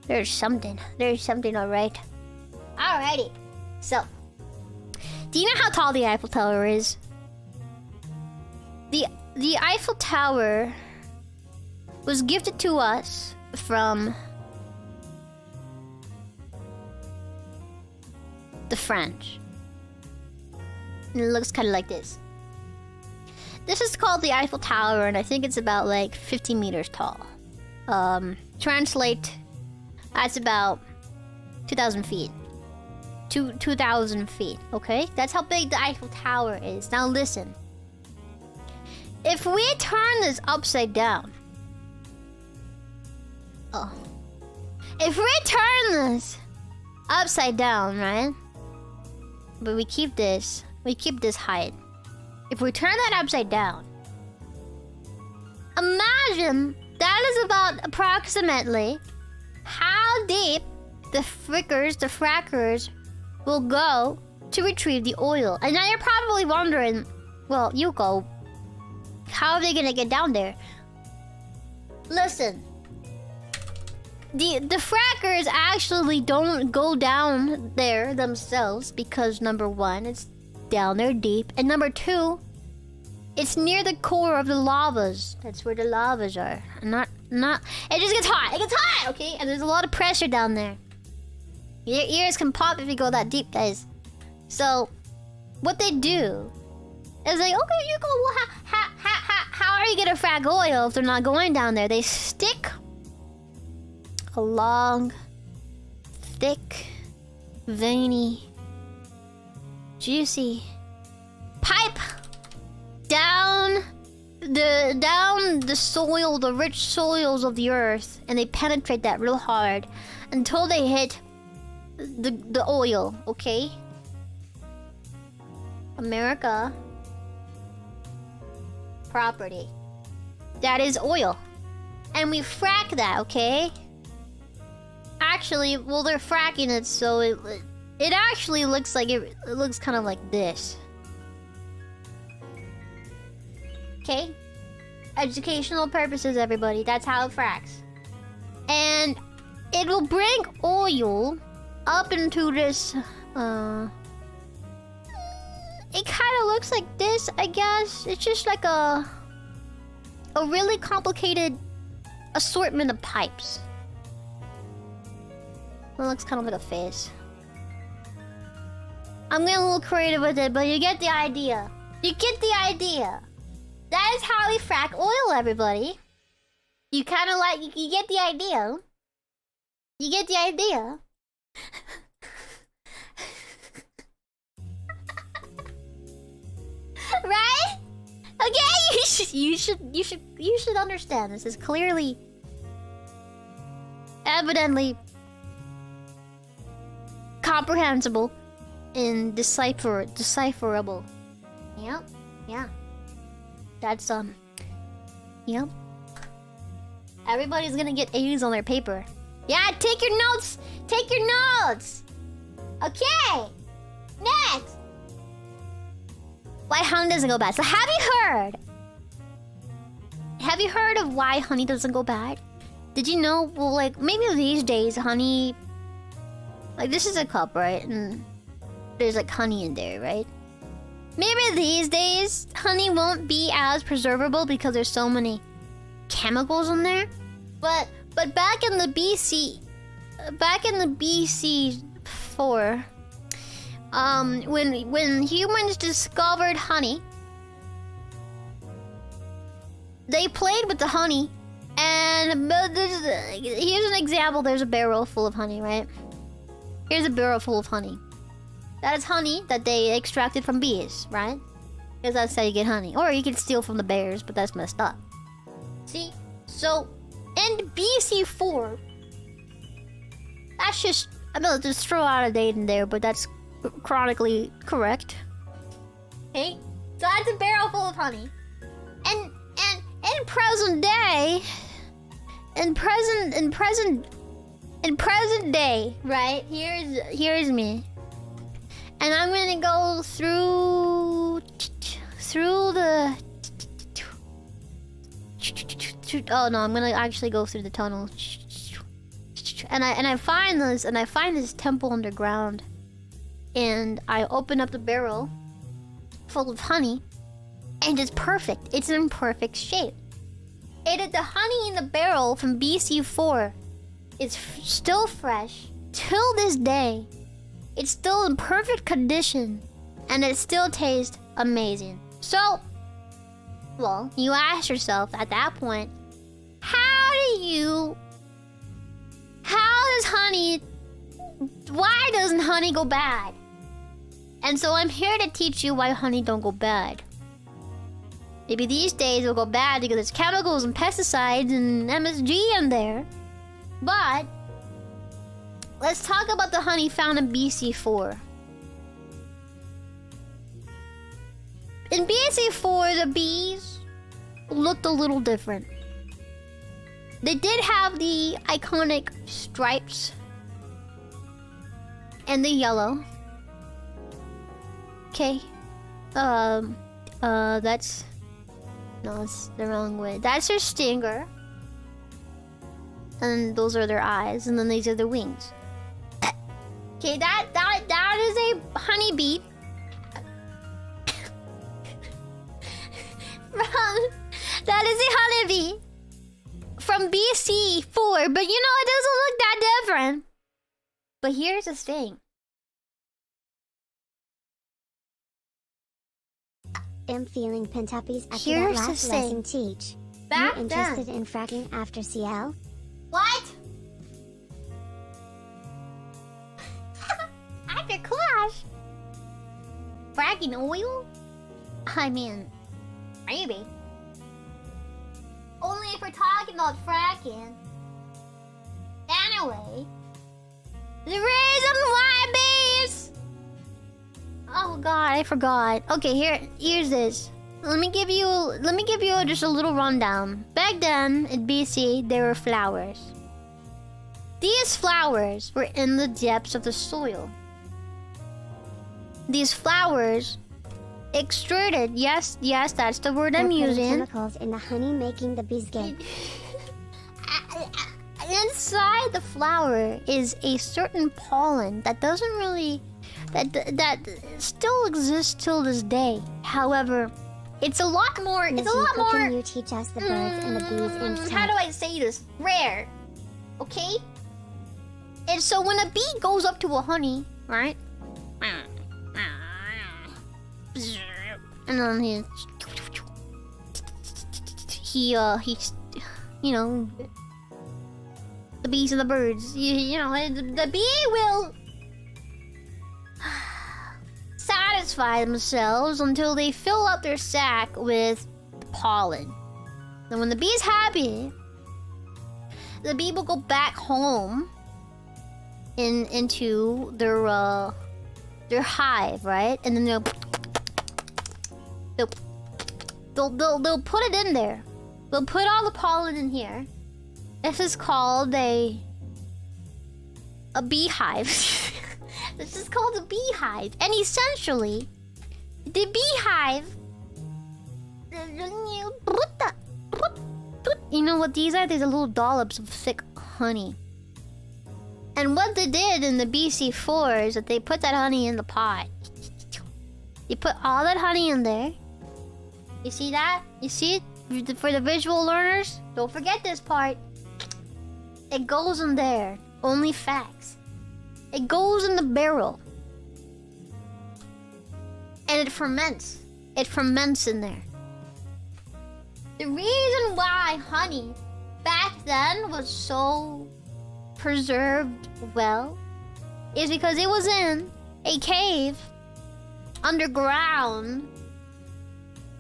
There's something, alright. Alrighty. So, do you know how tall the Eiffel Tower is? The Eiffel Tower was gifted to us from the French. And it looks kind of like this. This is called the Eiffel Tower, and I think it's about like 50 meters tall. Translate, that's about 2,000 feet. 2,000 feet, okay? That's how big the Eiffel Tower is. Now listen. If we turn this upside down... Oh. If we turn this upside down, right? But we keep this height. If we turn that upside down, imagine that is about approximately how deep the frackers will go to retrieve the oil. And now you're probably wondering, well, Yuko, how are they gonna get down there? Listen, the frackers actually don't go down there themselves because number one, it's down there deep, and number two, it's near the core of the lavas. That's where the lavas are. Not. It just gets hot. It gets hot, okay? And there's a lot of pressure down there. Your ears can pop if you go that deep, guys. So, what they do is like, okay, you go. Well, how are you gonna frack oil if they're not going down there? They stick a long, thick, veiny, juicy pipe down the soil, the rich soils of the earth, and they penetrate that real hard until they hit the oil, okay? America property. That is oil. And we frack that, okay? Actually, well, they're fracking it, so it actually looks like it looks kind of like this. Okay? Educational purposes, everybody. That's how it fracks. And it will bring oil up into this, it kind of looks like this, I guess. It's just like a really complicated assortment of pipes. It looks kind of like a face. I'm getting a little creative with it, but you get the idea. You get the idea. That is how we frack oil, everybody. You kind of like, you get the idea. You get the idea. Right? Okay, you should understand. This is clearly, evidently comprehensible and decipherable. Yep, yeah. That's yep. Everybody's gonna get A's on their paper. Yeah, take your notes! Take your notes! Okay! Next! Why honey doesn't go bad. So have you heard? Have you heard of why honey doesn't go bad? Did you know, well, like, maybe these days honey... Like, this is a cup, right? And there's like honey in there, right? Maybe these days honey won't be as preservable because there's so many chemicals in there. But back in the BC 4, when humans discovered honey, they played with the honey, and here's an example. There's a barrel full of honey, right? Here's a barrel full of honey. That is honey that they extracted from bees, right? Because that's how you get honey. Or you can steal from the bears, but that's messed up. See? So, in BC4, that's just... I'm gonna just throw out a date in there, but that's chronically correct. Okay? So that's a barrel full of honey. And in present day... In present day, right? Here's me. And I'm gonna go through the... Oh no, I'm gonna actually go through the tunnel. And I find this temple underground. And I open up the barrel full of honey. And it's perfect. It's in perfect shape. The honey in the barrel from BC4 is still fresh till this day. It's still in perfect condition, and it still tastes amazing. So, well, you ask yourself at that point, why doesn't honey go bad? And so I'm here to teach you why honey don't go bad. Maybe these days it'll go bad because there's chemicals and pesticides and MSG in there. But let's talk about the honey found in BC4. In BC4, the bees looked a little different. They did have the iconic stripes and the yellow. Okay. That's... No, it's the wrong way. That's their stinger. And those are their eyes, and then these are their wings. Okay, that is a honeybee. That is a honeybee from BC4, but you know it doesn't look that different. But here's the thing. I'm feeling pentuppies after Here's that last the thing. lesson teach. Back you interested in fracking after CL? What? After class? Fracking oil? I mean, maybe. Only if we're talking about fracking. Anyway, the reason why bees... Oh god, I forgot. Okay, here's this. Let me give you just a little rundown. Back then in BC, there were flowers. These flowers were in the depths of the soil. These flowers extruded, yes, that's the word I'm using. Chemicals in the honey making the bees gay. Inside the flower is a certain pollen that doesn't really... That still exists till this day. However, it's a lot more... Ms. It's a lot Yuko, more... Can you teach us the birds and the bees in How do I say this? Rare. Okay? And so when a bee goes up to a honey, right? And then he you know, the bees and the birds, you know, the bee will satisfy themselves until they fill up their sac with pollen. And when the bee's happy, the bee will go back home into their hive, right? And then they'll put it in there. They'll put all the pollen in here, This is called a beehive. This is called a beehive. And essentially, the beehive... You know what these are? These are little dollops of thick honey. And what they did in the BC4 is that they put that honey in the pot. You put all that honey in there. You see that? You see it? For the visual learners, don't forget this part. It goes in there. Only facts. It goes in the barrel. And it ferments. It ferments in there. The reason why honey back then was so preserved well is because it was in a cave underground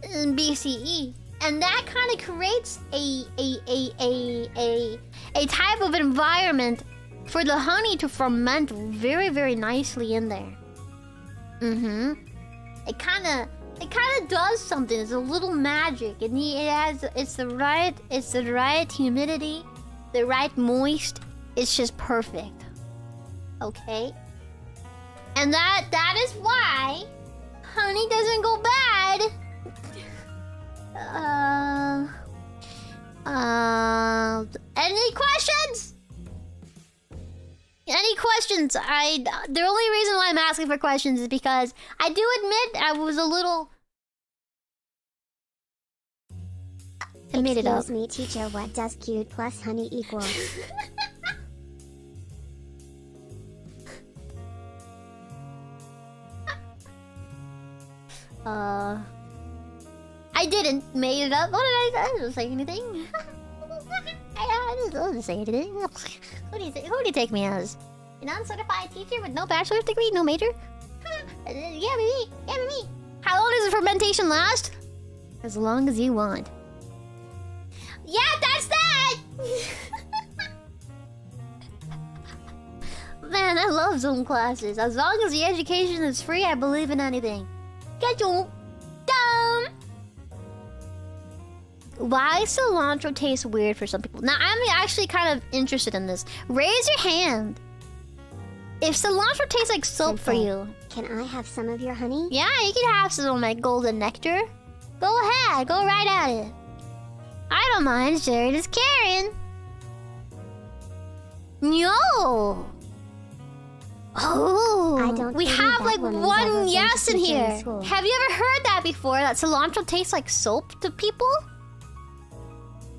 in BCE. And that kind of creates a type of environment for the honey to ferment very, very nicely in there. It kind of does something. It's a little magic, and it's the right humidity, the right moist. It's just perfect. Okay? And that is why honey doesn't go bad. Any questions? Any questions? The only reason why I'm asking for questions is because I do admit I was a little... I made it up. Excuse me, teacher, what does cute plus honey equal? I didn't make it up. What did I didn't say anything. I didn't say anything. Who do you take me as? An uncertified teacher with no bachelor's degree, no major? Yeah, me. How long does the fermentation last? As long as you want. Yeah, that's that! Man, I love Zoom classes. As long as the education is free, I believe in anything. Get you dumb. Why cilantro tastes weird for some people? Now, I'm actually kind of interested in this. Raise your hand if cilantro tastes like soap for you. Can I have some of your honey? Yeah, you can have some of my golden nectar. Go ahead, go right at it. I don't mind, sharing is caring. No. Oh, we have like one yes in here. Have you ever heard that before? That cilantro tastes like soap to people?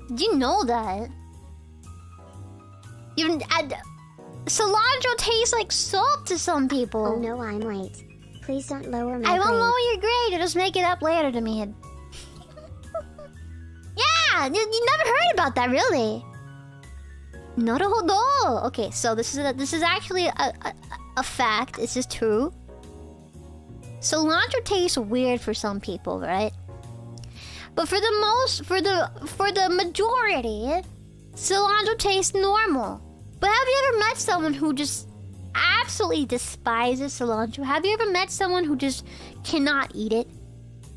Did you know that? Cilantro tastes like soap to some people. Oh no, I'm late. Please don't lower my grade. I won't lower your grade. You'll just make it up later to me. Yeah, you never heard about that, really? Naruhodo. Okay, so this is actually a fact. This is true. Cilantro tastes weird for some people, right? But for the majority, cilantro tastes normal. But have you ever met someone who just absolutely despises cilantro? Have you ever met someone who just cannot eat it?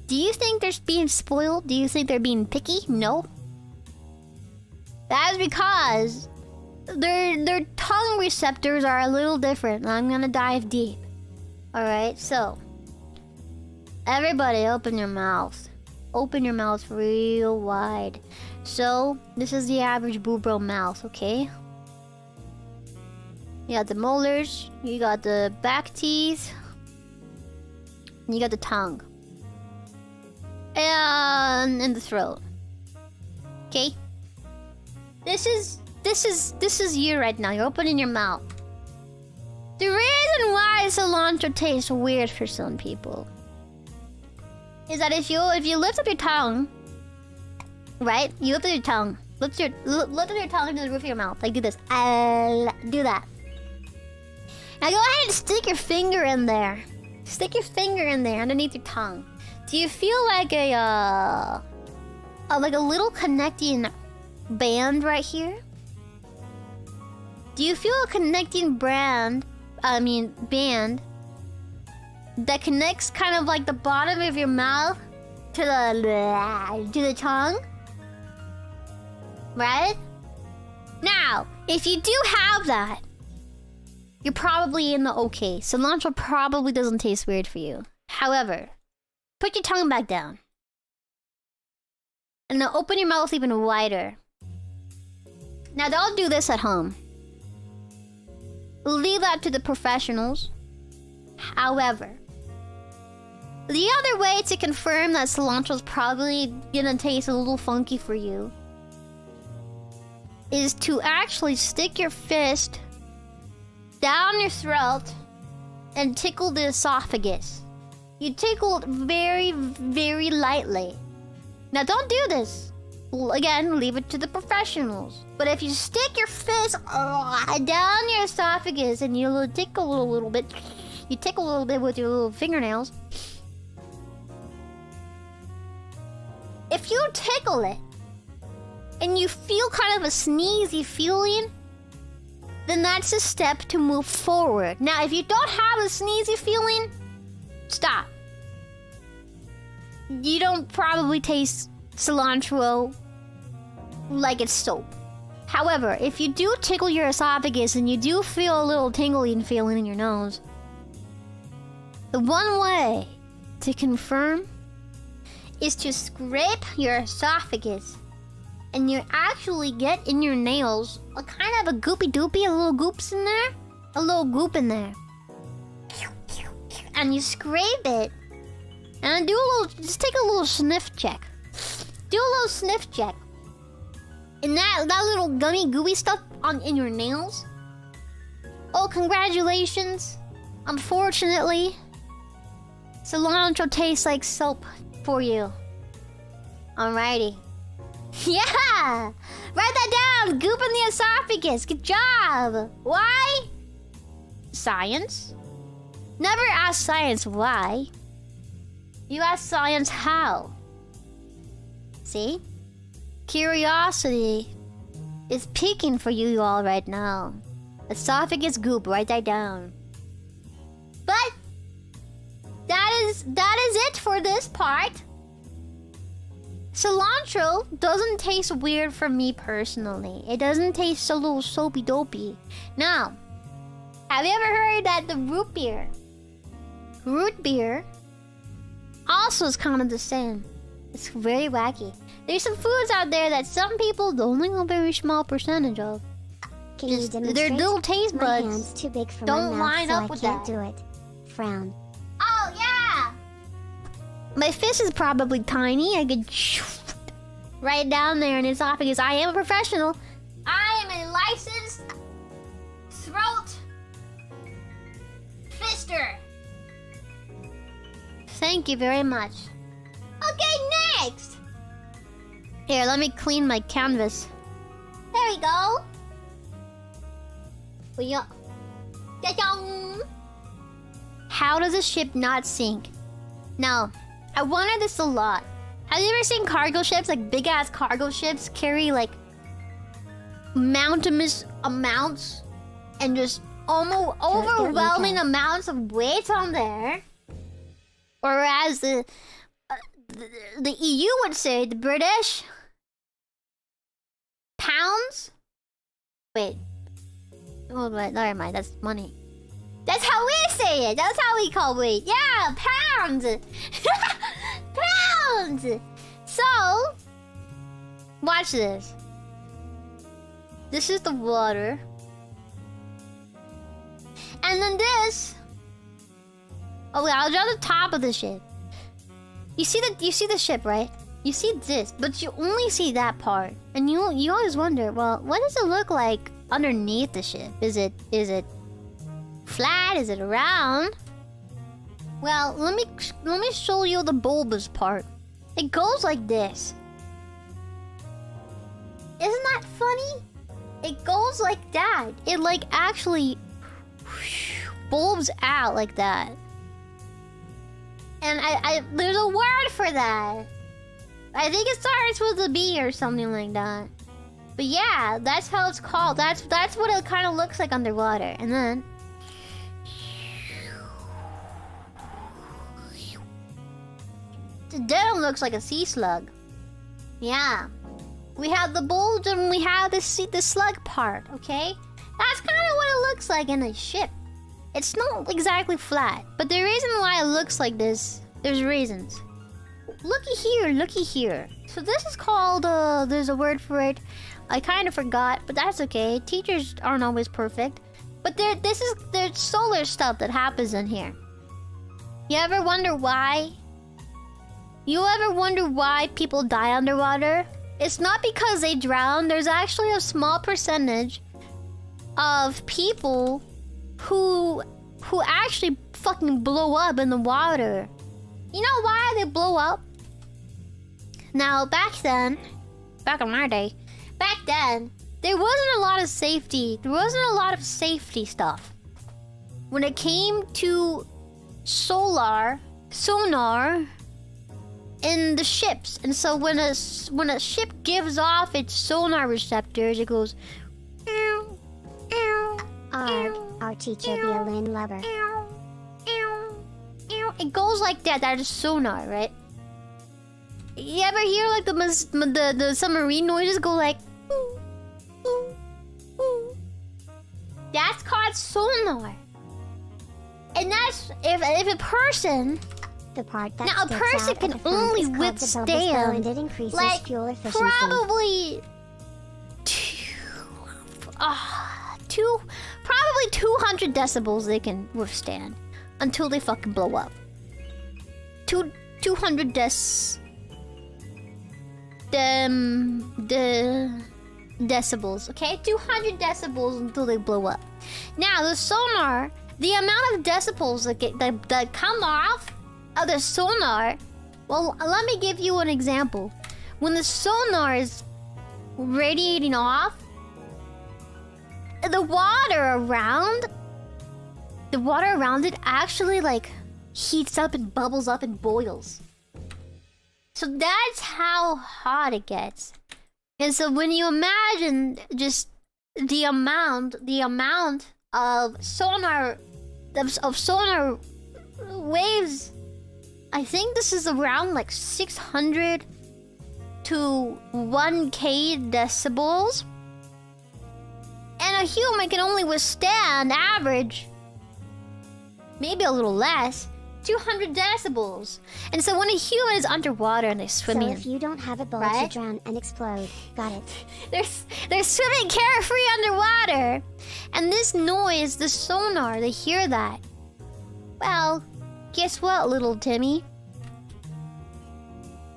Do you think they're being spoiled? Do you think they're being picky? No. That is because their tongue receptors are a little different. I'm gonna dive deep. Alright, so everybody open your mouth. Open your mouth real wide. So, this is the average boobro mouth, okay? You got the molars, you got the back teeth, and you got the tongue. And in the throat. Okay? This is you right now. You're opening your mouth. The reason why cilantro tastes weird for some people is that if you lift up your tongue, right? You lift up your tongue. Lift up your tongue to the roof of your mouth. Like do this. Do that. Now go ahead and stick your finger in there. Stick your finger in there underneath your tongue. Do you feel like a little connecting band right here? Do you feel a connecting band that connects kind of like the bottom of your mouth to the tongue? Right? Now, if you do have that, you're probably in the okay. Cilantro probably doesn't taste weird for you. However, put your tongue back down. And now open your mouth even wider. Now don't do this at home. Leave that to the professionals. However, the other way to confirm that cilantro's probably gonna taste a little funky for you is to actually stick your fist down your throat and tickle the esophagus. You tickle it very, very lightly. Now don't do this. Again, leave it to the professionals. But if you stick your fist down your esophagus and you tickle a little bit, you tickle a little bit with your little fingernails. If you tickle it and you feel kind of a sneezy feeling, then that's a step to move forward. Now, if you don't have a sneezy feeling, stop. You don't probably taste cilantro like it's soap. However, if you do tickle your esophagus and you do feel a little tingling feeling in your nose, the one way to confirm is to scrape your esophagus and you actually get in your nails a kind of a goopy doopy, a little goops in there, a little goop in there. And you scrape it and do a little, just take a little sniff check. Do a little sniff check. And that little gummy gooey stuff in your nails. Oh, congratulations. Unfortunately, cilantro tastes like soap for you. Alrighty. Yeah! Write that down! Goop in the esophagus. Good job! Why? Science? Never ask science why. You ask science how. See? Curiosity is peaking for you all right now. Esophagus goop, write that down. But that is it for this part. Cilantro doesn't taste weird for me personally. It doesn't taste a little soapy dopey. Now, have you ever heard that the root beer also is kind of the same. It's very wacky. There's some foods out there that some people only a very small percentage of. Can you demonstrate? Their little taste buds My hand's too big for don't my mouth, line so up I with can't that. do it. Frown. Oh yeah! My fist is probably tiny. I could right down there in the esophagus. I am a professional. I am a licensed throat fister. Thank you very much. Okay, next! Here, let me clean my canvas. There we go. How does a ship not sink? Now, I wondered this a lot. Have you ever seen cargo ships, like big ass cargo ships, carry like mountainous amounts and just almost overwhelming amounts of weight on there? Or as the EU would say, the British pounds? Wait. Oh, wait, never mind. That's money. That's how we say it. That's how we call weight. Yeah, pounds. Pounds. So, watch this. This is the water. And then this. Oh, I'll draw the top of the ship. You see the ship, right? You see this, but you only see that part. And you always wonder, well, what does it look like underneath the ship? Is it flat? Is it round? Well, let me show you the bulbous part. It goes like this. Isn't that funny? It goes like that. It like actually bulbs out like that. And I there's a word for that. I think it starts with a B or something like that. But yeah, that's how it's called. That's what it kind of looks like underwater. And then it looks like a sea slug. Yeah. We have the bulge and we have the slug part, okay? That's kind of what it looks like in a ship. It's not exactly flat, but the reason why it looks like this, there's reasons. Looky here, looky here. So this is called, there's a word for it. I kind of forgot, but that's okay. Teachers aren't always perfect. But there's solar stuff that happens in here. You ever wonder why? You ever wonder why people die underwater? It's not because they drown. There's actually a small percentage of people who actually fucking blow up in the water. You know why they blow up? Now, back then, back in my day, back then, there wasn't a lot of safety. There wasn't a lot of safety stuff. When it came to sonar in the ships. And so when a ship gives off its sonar receptors, it goes... Our teacher be a Lin lover. It goes like that. That is sonar, right? You ever hear like the submarine noises go like... That's called sonar. And that's if a person... The part that now a person can only withstand and it increases like fuel efficiency. probably probably 200 decibels they can withstand until they fucking blow up. 200 decibels, okay? 200 decibels until they blow up. Now the sonar, the amount of decibels that come off of the sonar, well, let me give you an example. When the sonar is radiating off, the water around it actually like heats up and bubbles up and boils. So that's how hot it gets. And so when you imagine just the amount of sonar waves, I think this is around like 600 to 1K decibels. And a human can only withstand average, maybe a little less, 200 decibels. And so when a human is underwater and they're swimming... So if you don't have a bulge, right? you drown and explode. Got it. They're swimming carefree underwater. And this noise, the sonar, they hear that. Well, guess what, little Timmy?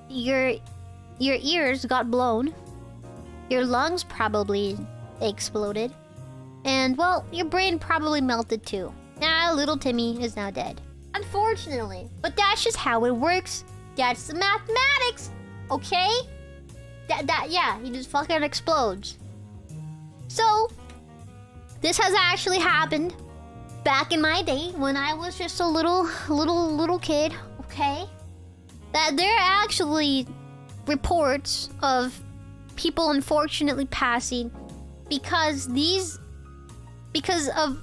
Your ears got blown. Your lungs probably exploded. And, well, your brain probably melted too. Now, little Timmy is now dead. Unfortunately. But that's just how it works. That's the mathematics. Okay? Yeah, he just fucking explodes. So, this has actually happened back in my day when I was just a little kid, okay? That there are actually reports of people unfortunately passing because of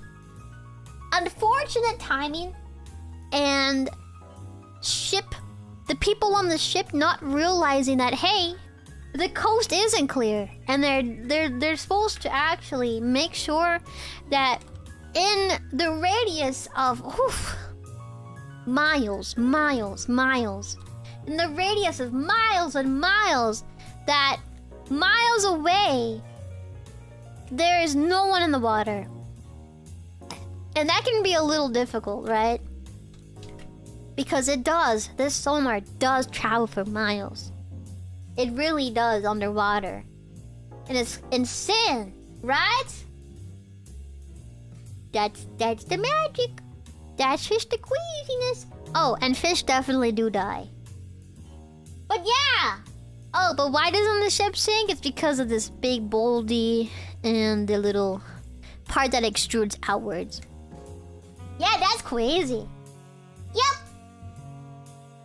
unfortunate timing and the people on the ship not realizing that, hey, the coast isn't clear, and they're supposed to actually make sure that in the radius of miles, in the radius of miles and miles, that miles away there is no one in the water. And that can be a little difficult, right? Because this sonar does travel for miles. It really does underwater. And it's insane, right? That's the magic. That's just the craziness. Oh, and fish definitely do die. But yeah! Oh, but why doesn't the ship sink? It's because of this big boldy and the little part that extrudes outwards. Yeah, that's crazy. Yep.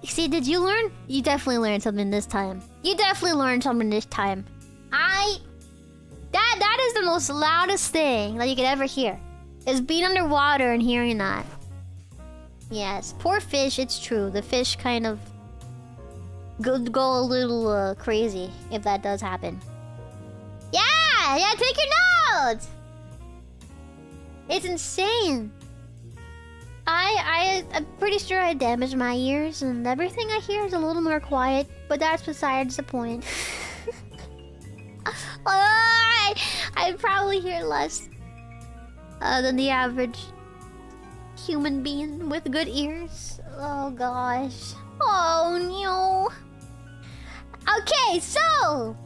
See, did you learn? You definitely learned something this time. That is the most loudest thing that you could ever hear. Is being underwater and hearing that. Yes, poor fish, it's true. The fish kind of go a little crazy if that does happen. Yeah, take your notes! It's insane. I'm pretty sure I damaged my ears and everything I hear is a little more quiet, but that's besides the point. I probably hear less than the average human being with good ears. Oh gosh. Oh no. Okay, so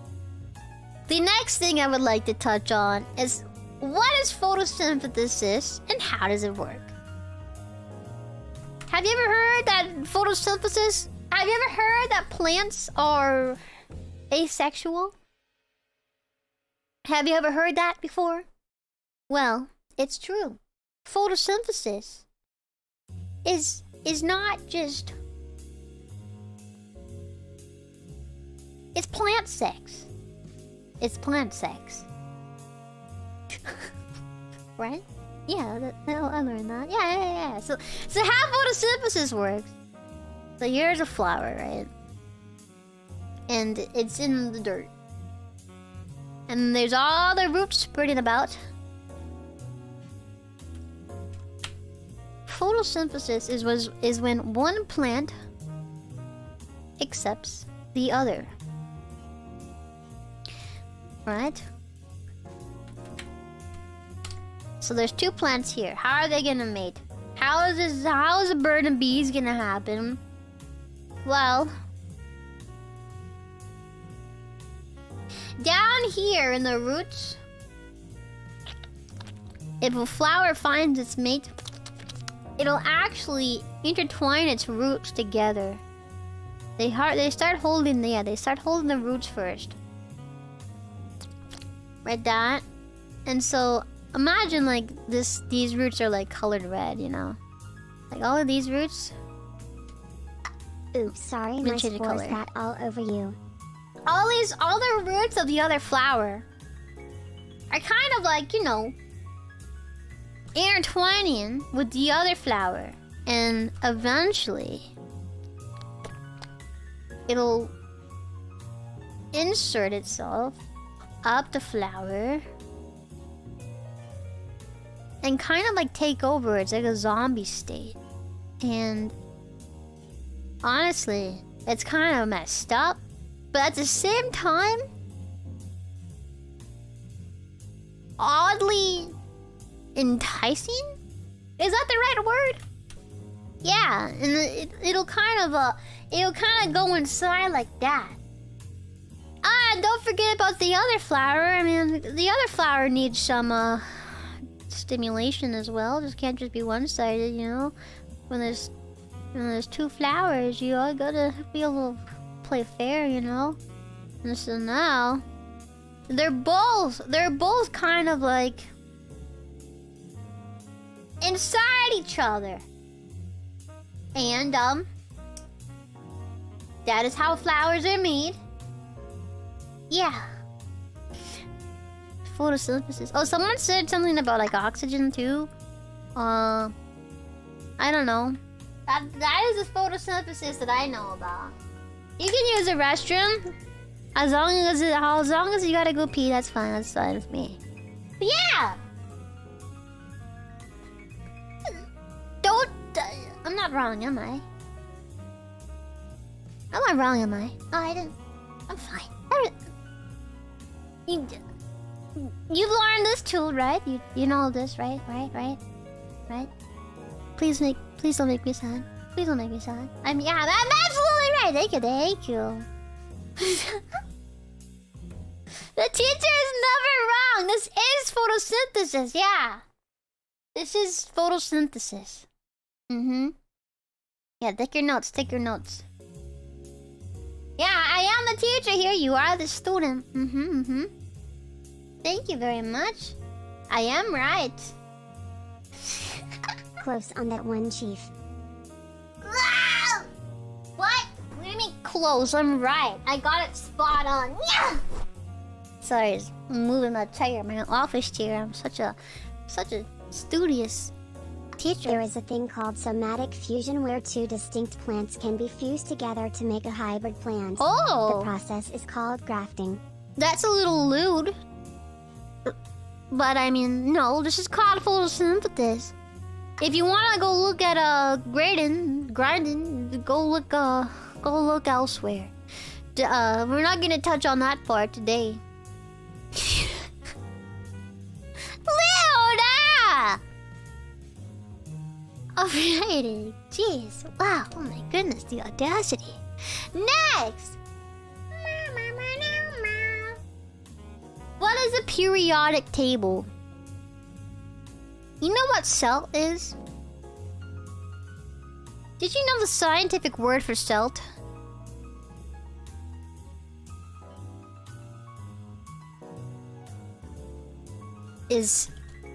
the next thing I would like to touch on is what is photosynthesis and how does it work? Have you ever heard that photosynthesis? Have you ever heard that plants are asexual? Have you ever heard that before? Well, it's true. Photosynthesis is not just... It's plant sex. It's plant sex. Right? Yeah, I learned that. Yeah. So how photosynthesis works. So here's a flower, right? And it's in the dirt. And there's all the roots spreading about. Photosynthesis is when one plant accepts the other. Right? So there's two plants here. How are they gonna mate? How is a bird and bees gonna happen? Well, down here in the roots, if a flower finds its mate, it'll actually intertwine its roots together. They start holding the roots first. Right, that? And so imagine like these roots are like colored red, you know? Like all of these roots. Oops, sorry, my spores got all over you. All the roots of the other flower are kind of like, you know, intertwining with the other flower. And eventually it'll insert itself up the flower and kind of like take over. It's like a zombie state. And honestly, it's kind of messed up, but at the same time, oddly enticing? Is that the right word? Yeah, and it'll kind of go inside like that. Ah, don't forget about the other flower. I mean, the other flower needs some stimulation as well. Just can't just be one-sided, you know. When there's two flowers, you all gotta be a little play fair, you know. And so now they're both kind of like inside each other. And that is how flowers are made. Yeah. Photosynthesis. Oh, someone said something about like oxygen too. I don't know. That is the photosynthesis that I know about. You can use the restroom as long as you gotta go pee. That's fine. That's fine with me. But yeah. Don't. I'm not wrong, am I? I'm not wrong, am I? Oh, I didn't. I'm fine. You've learned this too, right? You know this, right? Right? Please don't make me sad. Please don't make me sad. I'm absolutely right. Thank you. The teacher is never wrong. This is photosynthesis. Yeah. This is photosynthesis. Yeah, take your notes. Yeah, I am the teacher here. You are the student. Thank you very much. I am right. Close on that one, Chief. What? What do you mean close? I'm right. I got it spot on. Yeah! Sorry, I'm moving my chair, my office chair. I'm such a studious teacher. There is a thing called somatic fusion where two distinct plants can be fused together to make a hybrid plant. Oh! The process is called grafting. That's a little lewd. But I mean, no, this is called photosynthesis. If you wanna go look at grinding, go look elsewhere. We're not gonna touch on that part today. Leona! Alrighty, jeez, wow, oh my goodness, the audacity. Next! What is a periodic table? You know what celt is? Did you know the scientific word for celt? Is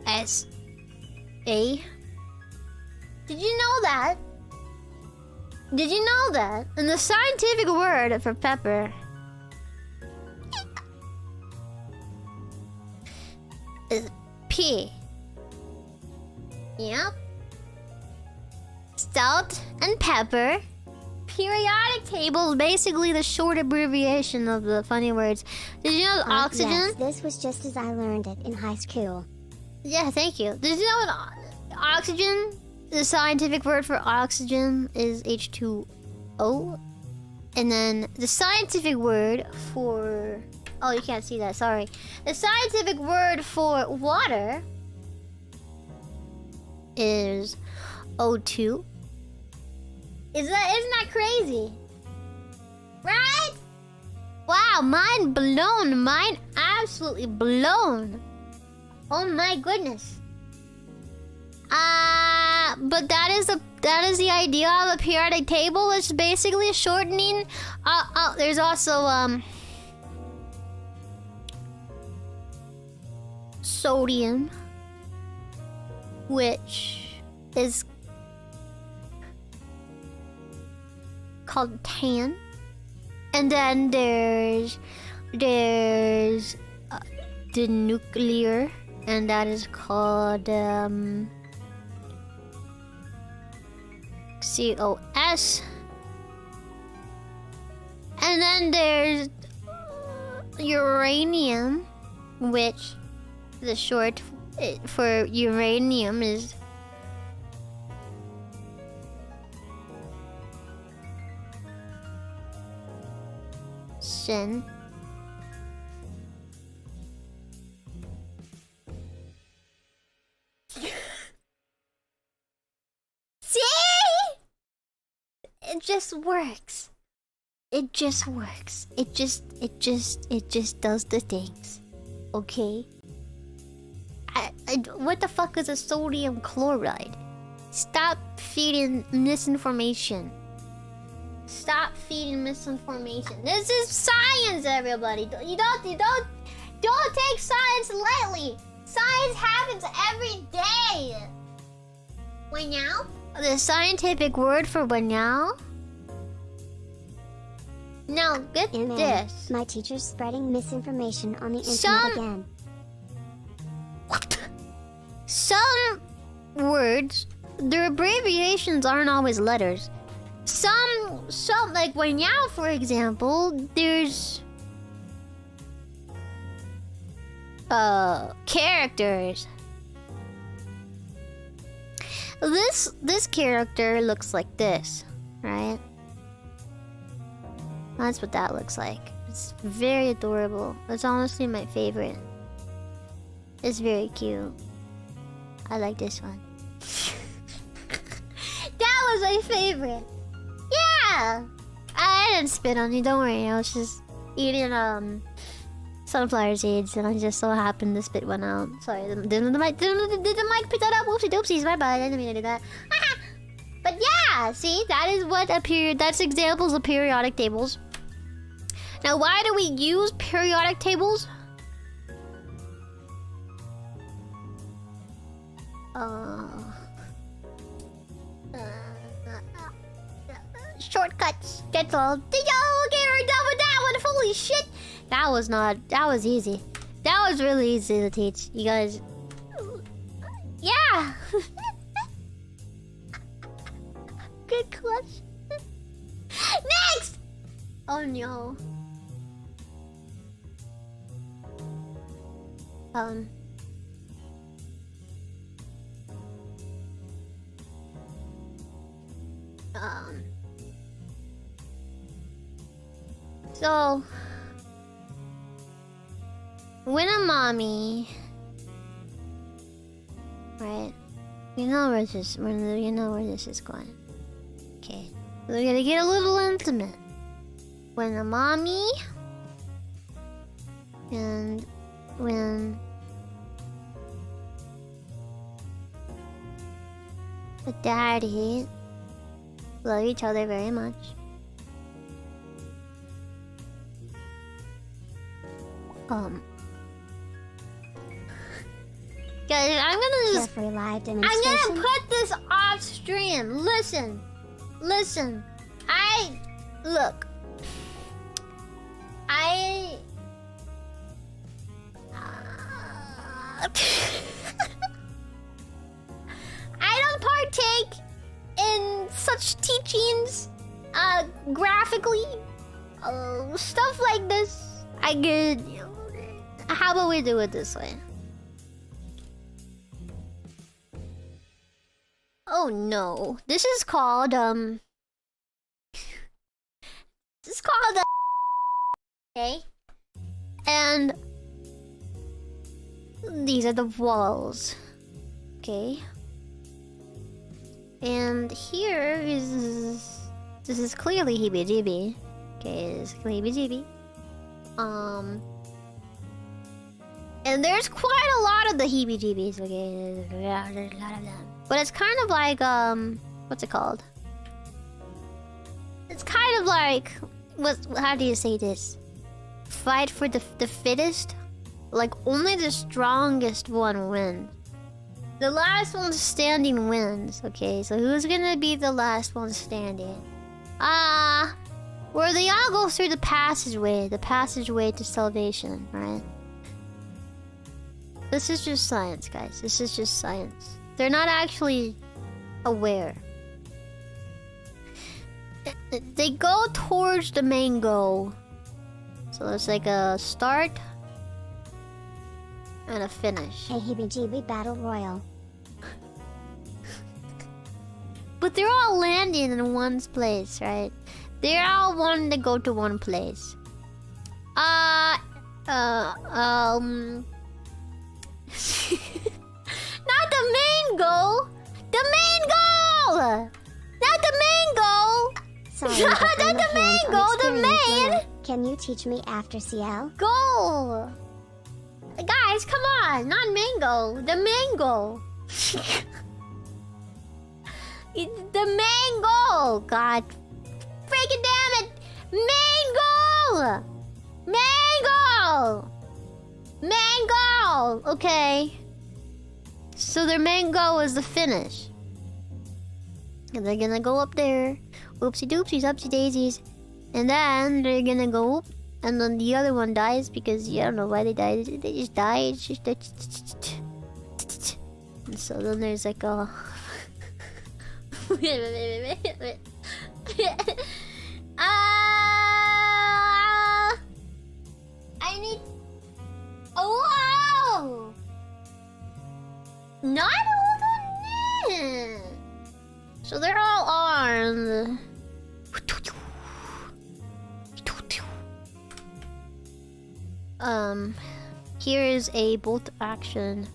S-A? Did you know that? Did you know that? And the scientific word for pepper is P. Yep. Salt and pepper. Periodic table is basically the short abbreviation of the funny words. Did you know oxygen? Yes, this was just as I learned it in high school. Yeah, thank you. Did you know oxygen? The scientific word for oxygen is H2O. And then the scientific word for... Oh, you can't see that, sorry. The scientific word for water is O2. Isn't that crazy? Right? Wow, mind blown. Mind absolutely blown. Oh my goodness. But that is the idea of a periodic table. It's basically a shortening. There's also sodium, which is called tan, and then there's the nuclear, and that is called COS. And then there's uranium, which the short for uranium is sin. See? It just works. It just works. It just does the things. Okay? What the fuck is a sodium chloride? Stop feeding misinformation. Stop feeding misinformation. This is science, everybody. You don't take science lightly. Science happens every day. Wanyao? The scientific word for wanyao? Now, get this. My teacher's spreading misinformation on the internet again. What? Some words, their abbreviations aren't always letters. Some like wanyao, for example, there's characters. This character looks like this, right? That's what that looks like. It's very adorable. It's honestly my favorite. It's very cute. I like this one. That was my favorite. Yeah! I didn't spit on you, don't worry. I was just eating sunflower seeds and I just so happened to spit one out. Sorry, did the mic pick that up? Whoopsie doopsies, my bad. I didn't mean to do that. But yeah, see, that is what that's examples of periodic tables. Now, why do we use periodic tables? Shortcuts. That's all. Okay, we're done with that one. Holy shit. That was easy. That was really easy to teach. You guys. Yeah. Good question. Next. Oh no. So when a mommy, right? You know where this is going. Okay, we're gonna get a little intimate. When a mommy and when the daddy love each other very much. Guys, I'm gonna put this off stream. Listen. I don't partake in such teachings, graphically, stuff like this. How about we do it this way? Oh no, this is called okay, and these are the walls, okay, and here this is clearly heebie-jeebie, okay, this is heebie-jeebie, and there's quite a lot of the heebie-jeebies, okay, there's a lot of them. But it's kind of like, what's it called? It's kind of like, how do you say this? Fight for the fittest? Like, only the strongest one wins. The last one standing wins, okay? So who's gonna be the last one standing? Where they all go through the passageway to salvation, right? This is just science, guys. This is just science. They're not actually aware. They go towards the main goal. So it's like a start and a finish. A heebie-jeebie battle royal. But they're all landing in one place, right? They're all wanting to go to one place. Not the main goal! The main goal! Not the main goal! Sorry, not the main goal, the main! Can you teach me after CL? Goal! Guys, come on! Not main goal, the main goal! The main goal! God freaking damn it! Main goal! Main goal! Main goal! Okay. So their main goal is the finish. And they're gonna go up there. Oopsie doopsies, upsie daisies. And then they're gonna go, and then the other one dies because I don't know why they died. They just died. It's just and so then there's like a wait. I need. Oh! Not all the. So they're all armed. Here is a bolt action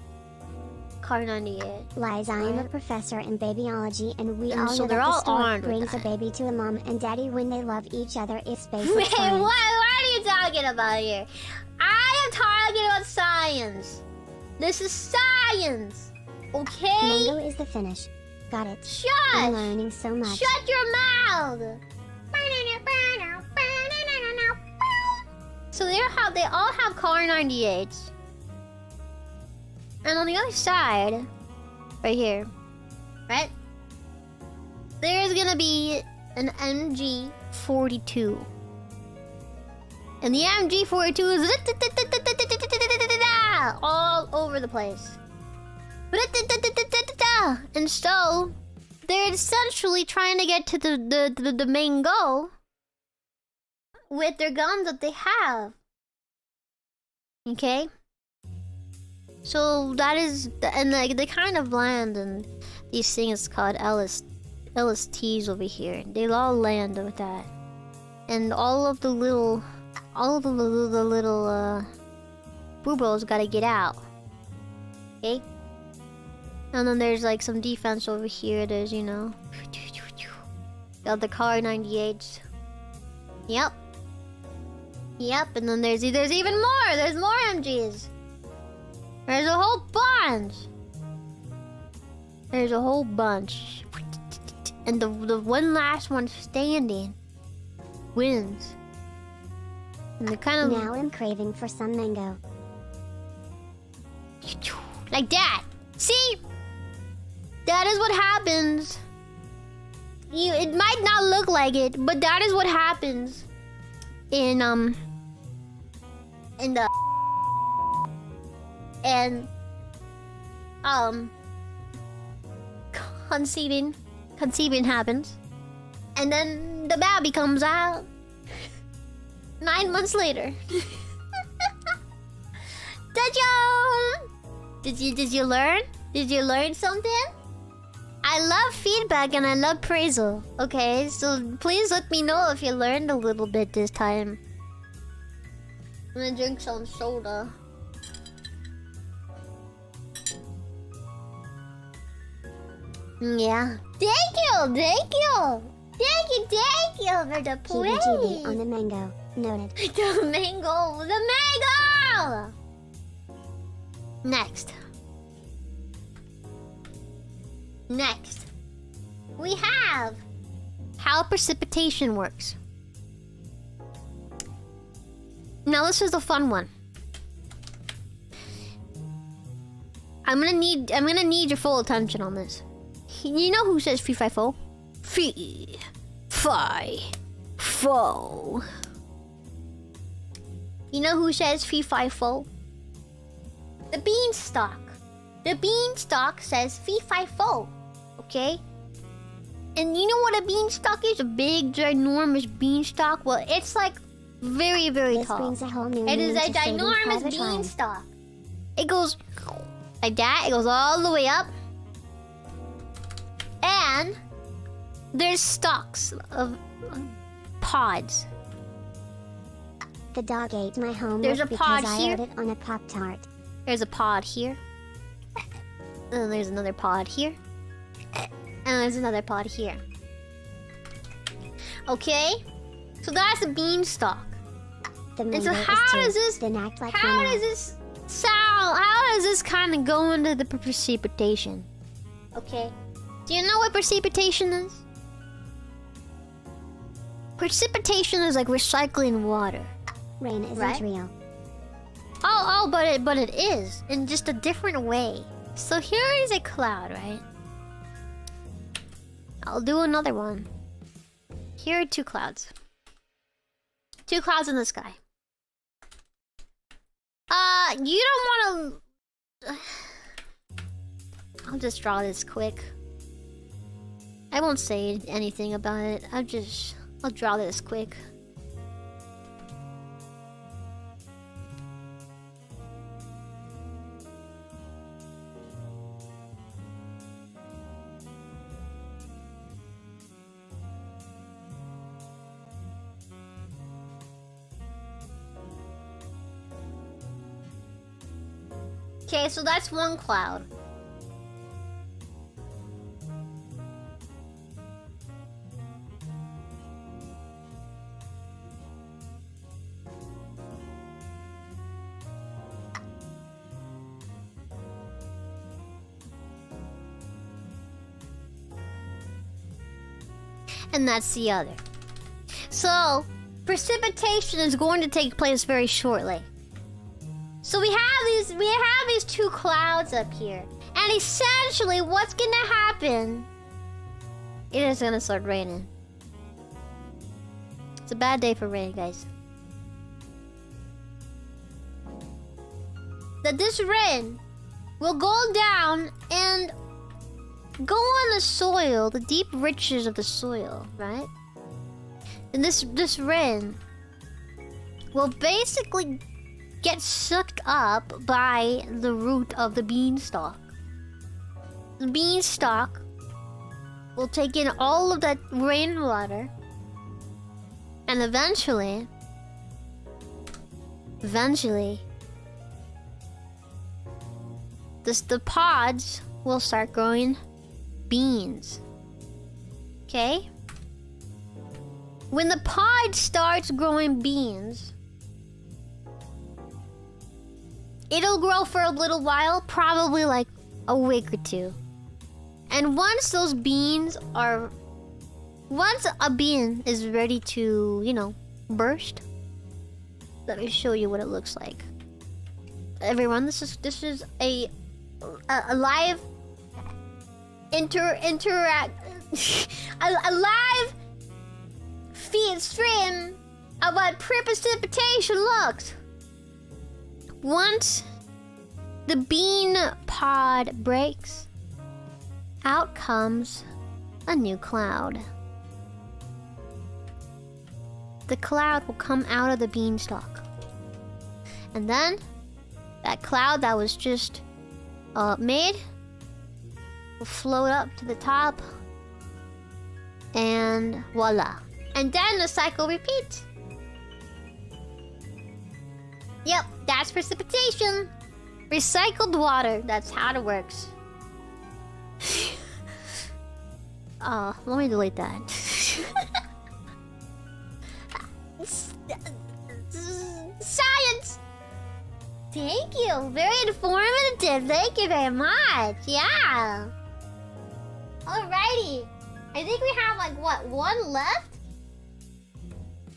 car 98. Lies, I am a professor in babyology, and we all so know they're that all the stork armed brings a with baby to a mom and daddy when they love each other if space Wait, is fine. what are you talking about here? I am talking about science. This is science. Okay? Mango is the finish. Got it. Shut! I'm learning so much. Shut your mouth! So they all have car 98s. And on the other side, right here, right? There's gonna be an MG42. And the MG42 is all over the place. And so they're essentially trying to get to the main goal with their guns that they have. Okay? So that is, and like the kind of land and these things called LSTs over here. They all land with that, and all of the little boobros gotta get out. Okay. And then there's like some defense over here. There's, you know, got the car 98s. Yep. And then there's even more. There's more MGs. There's a whole bunch. And the one last one standing wins. And they're kind of Now I'm craving for some mango. like that. See? That is what happens. It might not look like it, but that is what happens in the conceiving happens, and then the baby comes out 9 months later. Did you learn? Did you learn something? I love feedback and I love praisal. Okay, so please let me know if you learned a little bit this time. I'm gonna drink some soda. Yeah. Thank you for the praise. GB on the mango. Noted. The mango. Next, we have how precipitation works. Now this is the fun one. I'm gonna need your full attention on this. You know who says fee fi fo? Fee fi fo. You know who says fee fi fo? The beanstalk. The beanstalk says fee fi fo. Okay? And you know what a beanstalk is? A big, ginormous beanstalk? Well, it's like very, very This tall. brings a whole new It is meaning a to saving ginormous private lives. beanstalk. It goes like that. It goes all the way up. And there's stalks of pods. The dog ate my homework There's a because pod I here. ate it on a Pop-Tart. There's a pod here. And then there's another pod here. And there's another pod here. Okay? So that's a beanstalk. The And mango so is how too. does this Then act like how one does this sound? How does this kind of go into the precipitation? Okay. Do you know what precipitation is? Precipitation is like recycling water. Rain isn't Right? real. Oh, but it is in just a different way. So here is a cloud, right? I'll do another one. Here are two clouds. Two clouds in the sky. You don't want to. I'll just draw this quick. I won't say anything about it. I'll draw this quick. Okay, so that's one cloud. And that's the other. So, precipitation is going to take place very shortly. So we have these two clouds up here. And essentially what's gonna happen? It is gonna start raining. It's a bad day for rain, guys. That this rain will go down and go on the soil, the deep riches of the soil, right? And this rain will basically get sucked up by the root of the beanstalk. The beanstalk will take in all of that rainwater, and eventually, the pods will start growing beans. Okay? When the pod starts growing beans, it'll grow for a little while, probably like a week or two. And once those beans are... Once a bean is ready to, you know, burst, let me show you what it looks like. Everyone, this is a live interact a live feed stream of what precipitation looks. Once the bean pod breaks, out comes a new cloud. The cloud will come out of the beanstalk. And then, that cloud that was just made will float up to the top. And voila. And then the cycle repeats. Yep, that's precipitation. Recycled water, that's how it works. Let me delete that. Science! Thank you, very informative. Thank you very much. Yeah. Alrighty. I think we have like what, one left?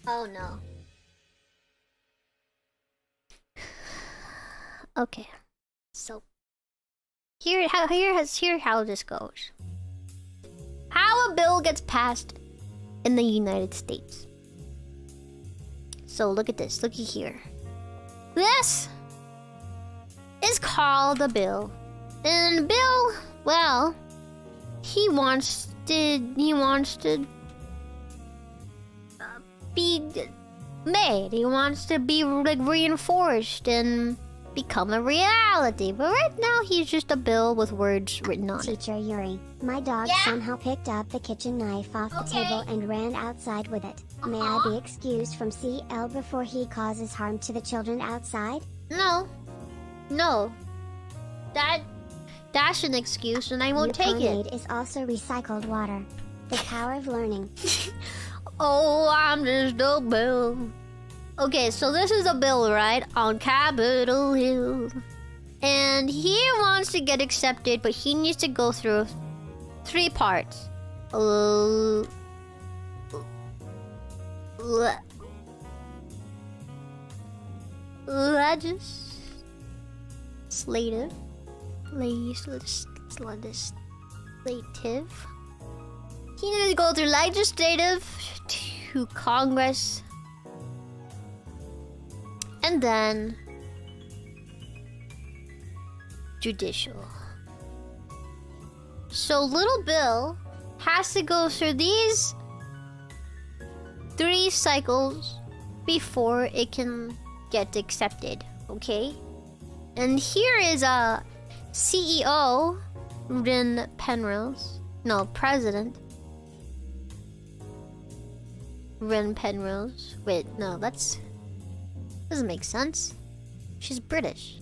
Oh no. Okay. So here how this goes. How a bill gets passed in the United States. So look at this, looky here. This is called a bill. And Bill, well, he wants to be made. He wants to be like reinforced and become a reality. But right now he's just a bill with words written on it. Teacher Yurei, my dog somehow picked up the kitchen knife off the table and ran outside with it. May I be excused from CL before he causes harm to the children outside? No. That's an excuse and I won't take it. Is also recycled water. The power of learning. Oh, I'm just a bill. Okay, so this is a bill, right? On Capitol Hill. And he wants to get accepted, but he needs to go through 3 parts. Legislative. He needs to go through legislative to Congress. And then judicial. So little Bill has to go through these 3 cycles before it can get accepted, okay? And here is a CEO, President Ren Penrose. Wait, no, that's... doesn't make sense. She's British.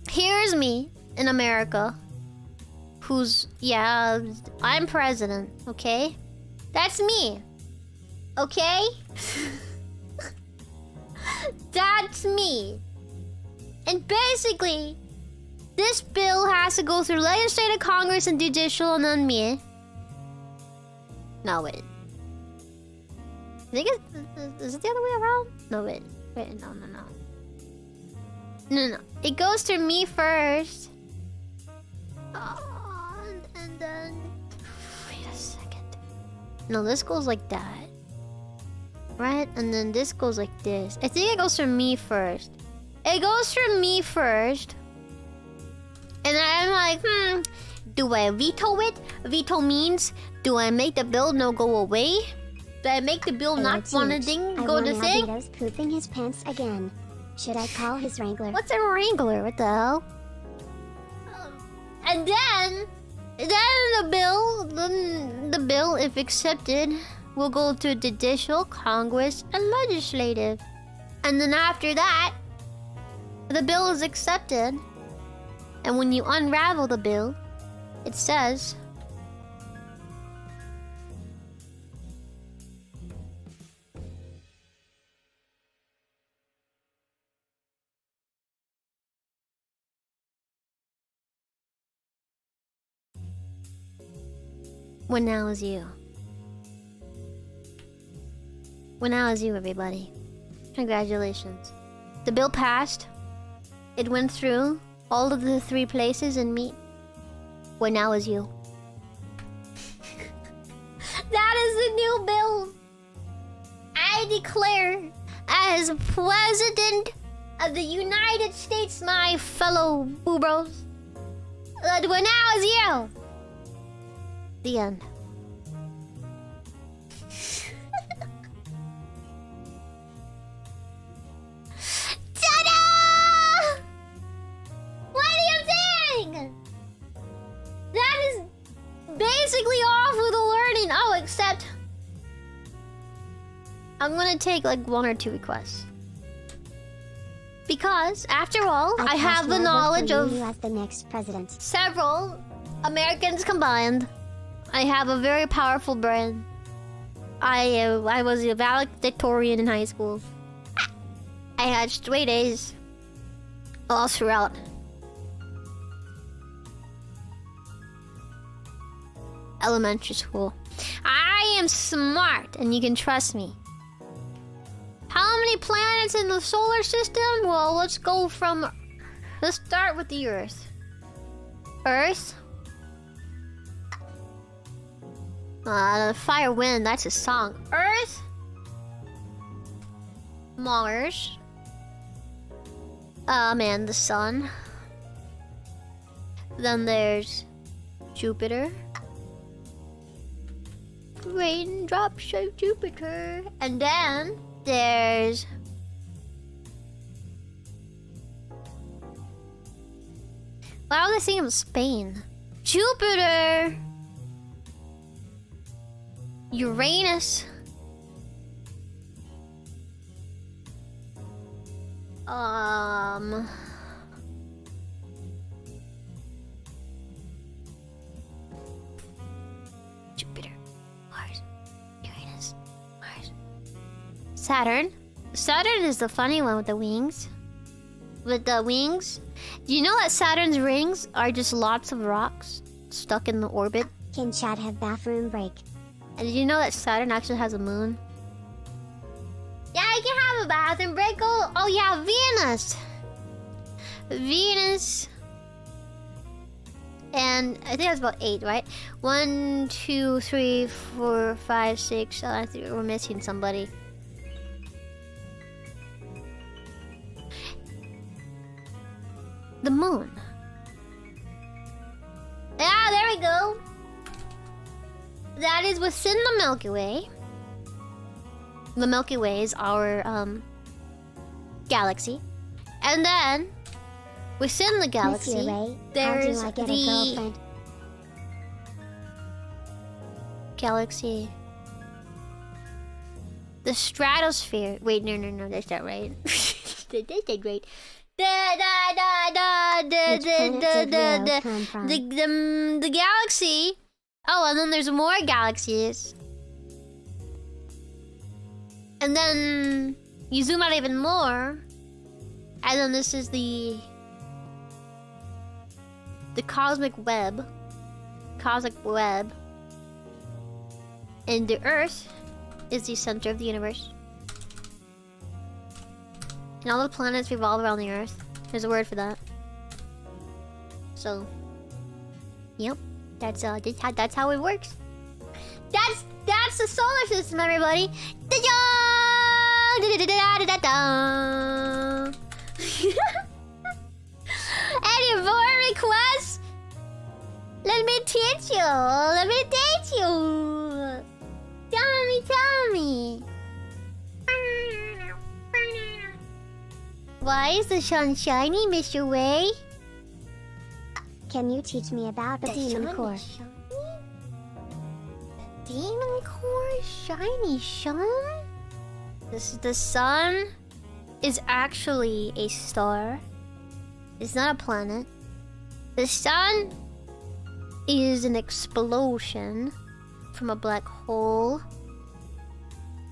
Here's me in America. Who's... yeah, I'm president, okay? That's me. Okay? That's me. And basically, this bill has to go through legislative, Congress, and judicial, and then me. No, wait. I think is it the other way around? No, wait, no. No. It goes through me first. And then... wait a second. No, this goes like that. Right? And then this goes like this. I think it goes through me first. It goes through me first. And I'm like, do I veto it? Veto means, do I make the bill no go away? Did I make the bill not wanna go to sing? Albedo's pooping his pants again. Should I call his wrangler? What's a wrangler? What the hell? And then the bill, if accepted, will go to judicial, Congress, and legislative. And then after that, the bill is accepted. And when you unravel the bill, it says, when now is you. When now is you, everybody. Congratulations. The bill passed. It went through all of the 3 places and meet. When now is you. That is the new bill. I declare as President of the United States, my fellow boobros, that when now is you. The end. Ta-da! What do you think? That is basically all for the learning. Oh, except I'm gonna take like 1 or 2 requests. Because, after all, I have the knowledge of as the next president. Several Americans combined. I have a very powerful brain. I was a valedictorian in high school. I had straight A's all throughout. Elementary school. I am smart, and you can trust me. How many planets in the solar system? Well, let's start with the Earth. Earth. Fire, wind, that's a song. Earth. Mars. And the sun. Then there's Jupiter. Raindrops of Jupiter. And then there's why was I thinking of Spain? Jupiter. Uranus. Jupiter, Mars, Uranus, Mars. Saturn. Saturn is the funny one with the wings. With the wings. Do you know that Saturn's rings are just lots of rocks stuck in the orbit? Can Chad have bathroom break? And did you know that Saturn actually has a moon? Yeah, I can have a bathroom break. Oh yeah, Venus. Venus. And I think that's about 8, right? 1, 2, 3, 4, 5, 6. I think we're missing somebody. The moon. Yeah, there we go. That is within the Milky Way. The Milky Way is our galaxy. And then within the galaxy, there's the galaxy. The stratosphere. Wait, no, that's not right. That's not right. The galaxy. Oh, and then there's more galaxies. And then you zoom out even more. And then this is the cosmic web. Cosmic web. And the Earth is the center of the universe. And all the planets revolve around the Earth. There's a word for that. So, yep, that's how it works. That's the solar system, everybody. Any more requests? Let me teach you. Tell me. Why is the sun shiny, Mr. Way? Can you teach me about the demon core? Is shiny? Demon core, shiny sun? The sun is actually a star. It's not a planet. The sun is an explosion from a black hole.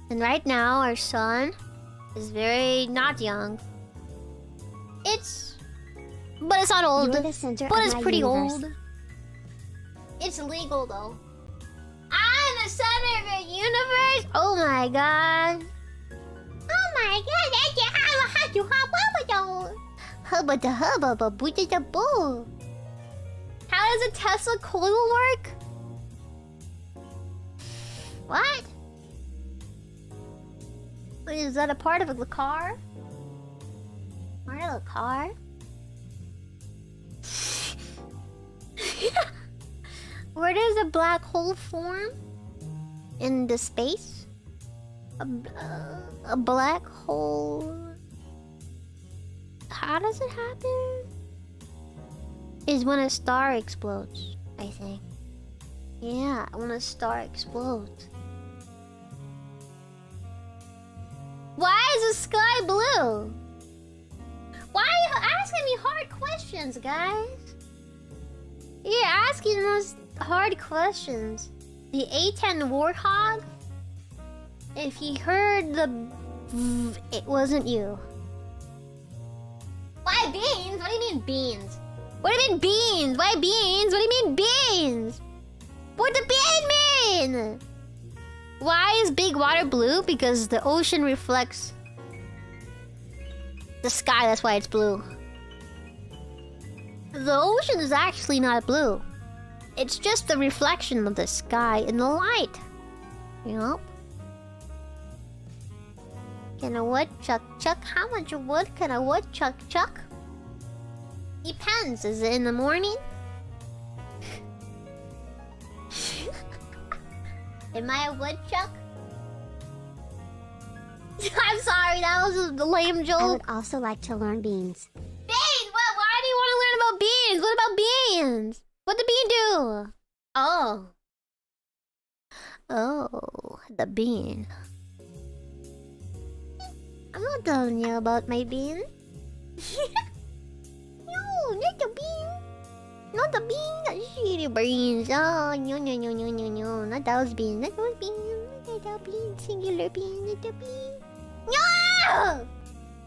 And right now our sun is very not young. But it's not old. You're the center But of it's my pretty universe. old. It's legal though. I'm the center of the universe. Oh my god. Oh my god. How does a Tesla coil work? What? Wait, is that a part of the car? Part of the car? Where does a black hole form? In the space? A black hole... How does it happen? Is when a star explodes, I think. Yeah, when a star explodes. Why is the sky blue? Why are you asking me hard questions, guys? You're asking those hard questions. The A10 Warthog? If you heard the... It wasn't you. Why beans? What do you mean beans? What do you mean beans? Why beans? What do you mean beans? What the bean mean? Why is big water blue? Because the ocean reflects the sky, that's why it's blue. The ocean is actually not blue. It's just the reflection of the sky in the light. Yup. Can a woodchuck chuck? How much wood can a woodchuck chuck? Depends. Is it in the morning? Am I a woodchuck? I'm sorry, that was a lame joke. I would also like to learn beans. Beans? What? Why do you want to learn about beans? What about beans? What the bean do? Oh. Oh, the bean. I'm not telling you about my bean. No, not the bean. Not the bean. Not shitty beans. Oh, no. Not those beans. Not those beans. Not those beans. Singular bean. Not the bean. No!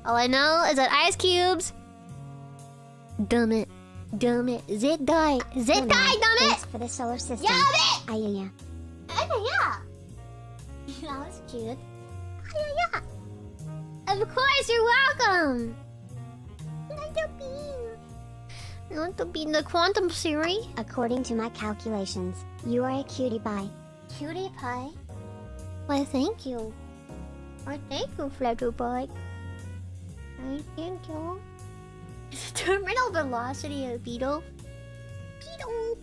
All I know is that ice cubes. Dumb it. Dumb it. Zit die. Zit die, dumb it! Thanks for the solar system. Dumb it! Ayaya. Yeah. That was cute. Yeah. Of course, you're welcome. Not the bean. Not the bean. The quantum theory. According to my calculations, you are a cutie pie. Cutie pie. Why, thank you. Why, thank you, Flutterbug. Why, thank you. Terminal velocity of beetle. Beetle.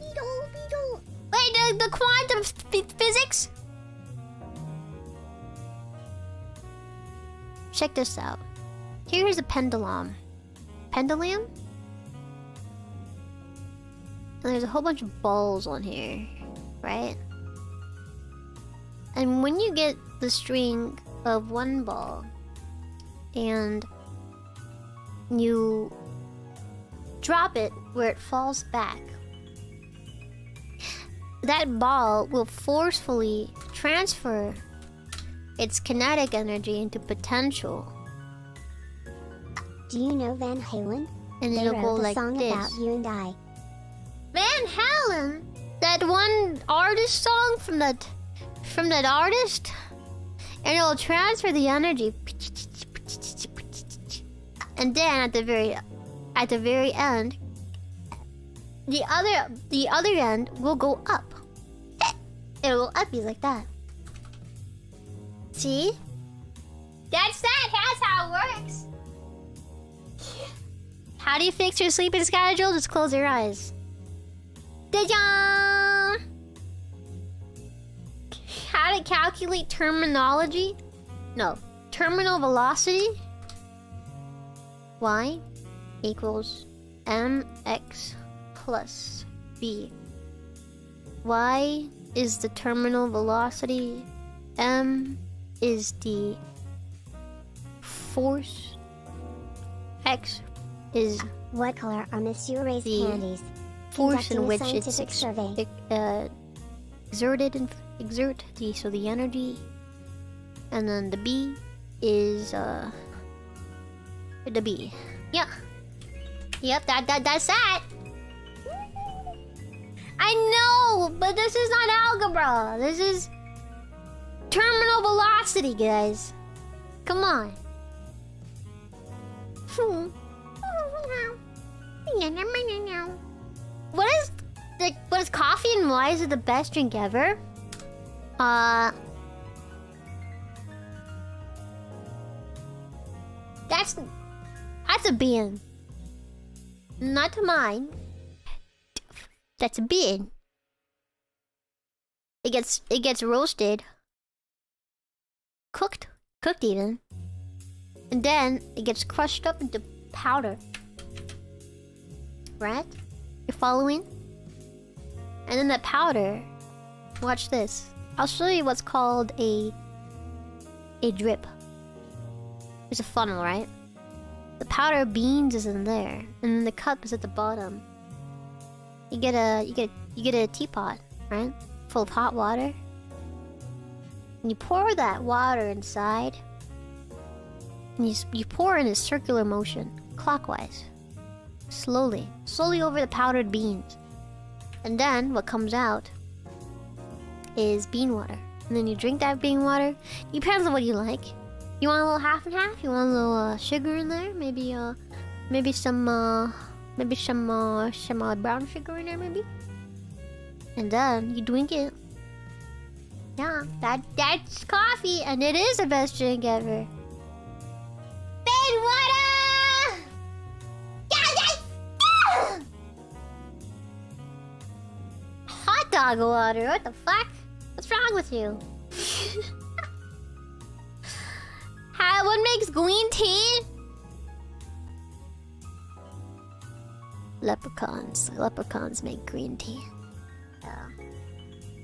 Wait, the quantum physics? Check this out. Here's a pendulum. Pendulum? And there's a whole bunch of balls on here, right? And when you get the string of one ball and you drop it where it falls back, that ball will forcefully transfer its kinetic energy into potential. Do you know Van Halen? And They it'll go wrote the like song this. about you and I. Van Halen? That one artist song from that artist? And it'll transfer the energy. And then at the very end, the other end will go up. It will up you like that. See? That's how it works. How do you fix your sleeping schedule? Just close your eyes. Ta-da! How to calculate terminology? No. Terminal velocity? y equals mx plus b. Y is the terminal velocity, m is the force, x is What color are Miss Yurei's the candies? force in Conducting a which it's scientific survey. exert the energy, and then the b is the b. Yeah. Yep, that's that. I know, but this is not algebra. This is terminal velocity, guys. Come on. What is coffee and why is it the best drink ever? That's a bean. Not to mine. That's a bean. It gets roasted. Cooked even. And then it gets crushed up into powder. Right? You're following? And then that powder, watch this. I'll show you what's called a drip. There's a funnel, right? The powder of beans is in there, and then the cup is at the bottom. You get a teapot, right? Full of hot water. And you pour that water inside. And you pour in a circular motion, clockwise. Slowly over the powdered beans. And then what comes out is bean water. And then you drink that bean water. Depends on what you like. You want a little half and half? You want a little sugar in there? Maybe some brown sugar in there, maybe. And then you drink it. Yeah, that's coffee, and it is the best drink ever. Bean water! Hot dog water. What the fuck? What's wrong with you? What makes green tea? Leprechauns. Leprechauns make green tea. Yeah.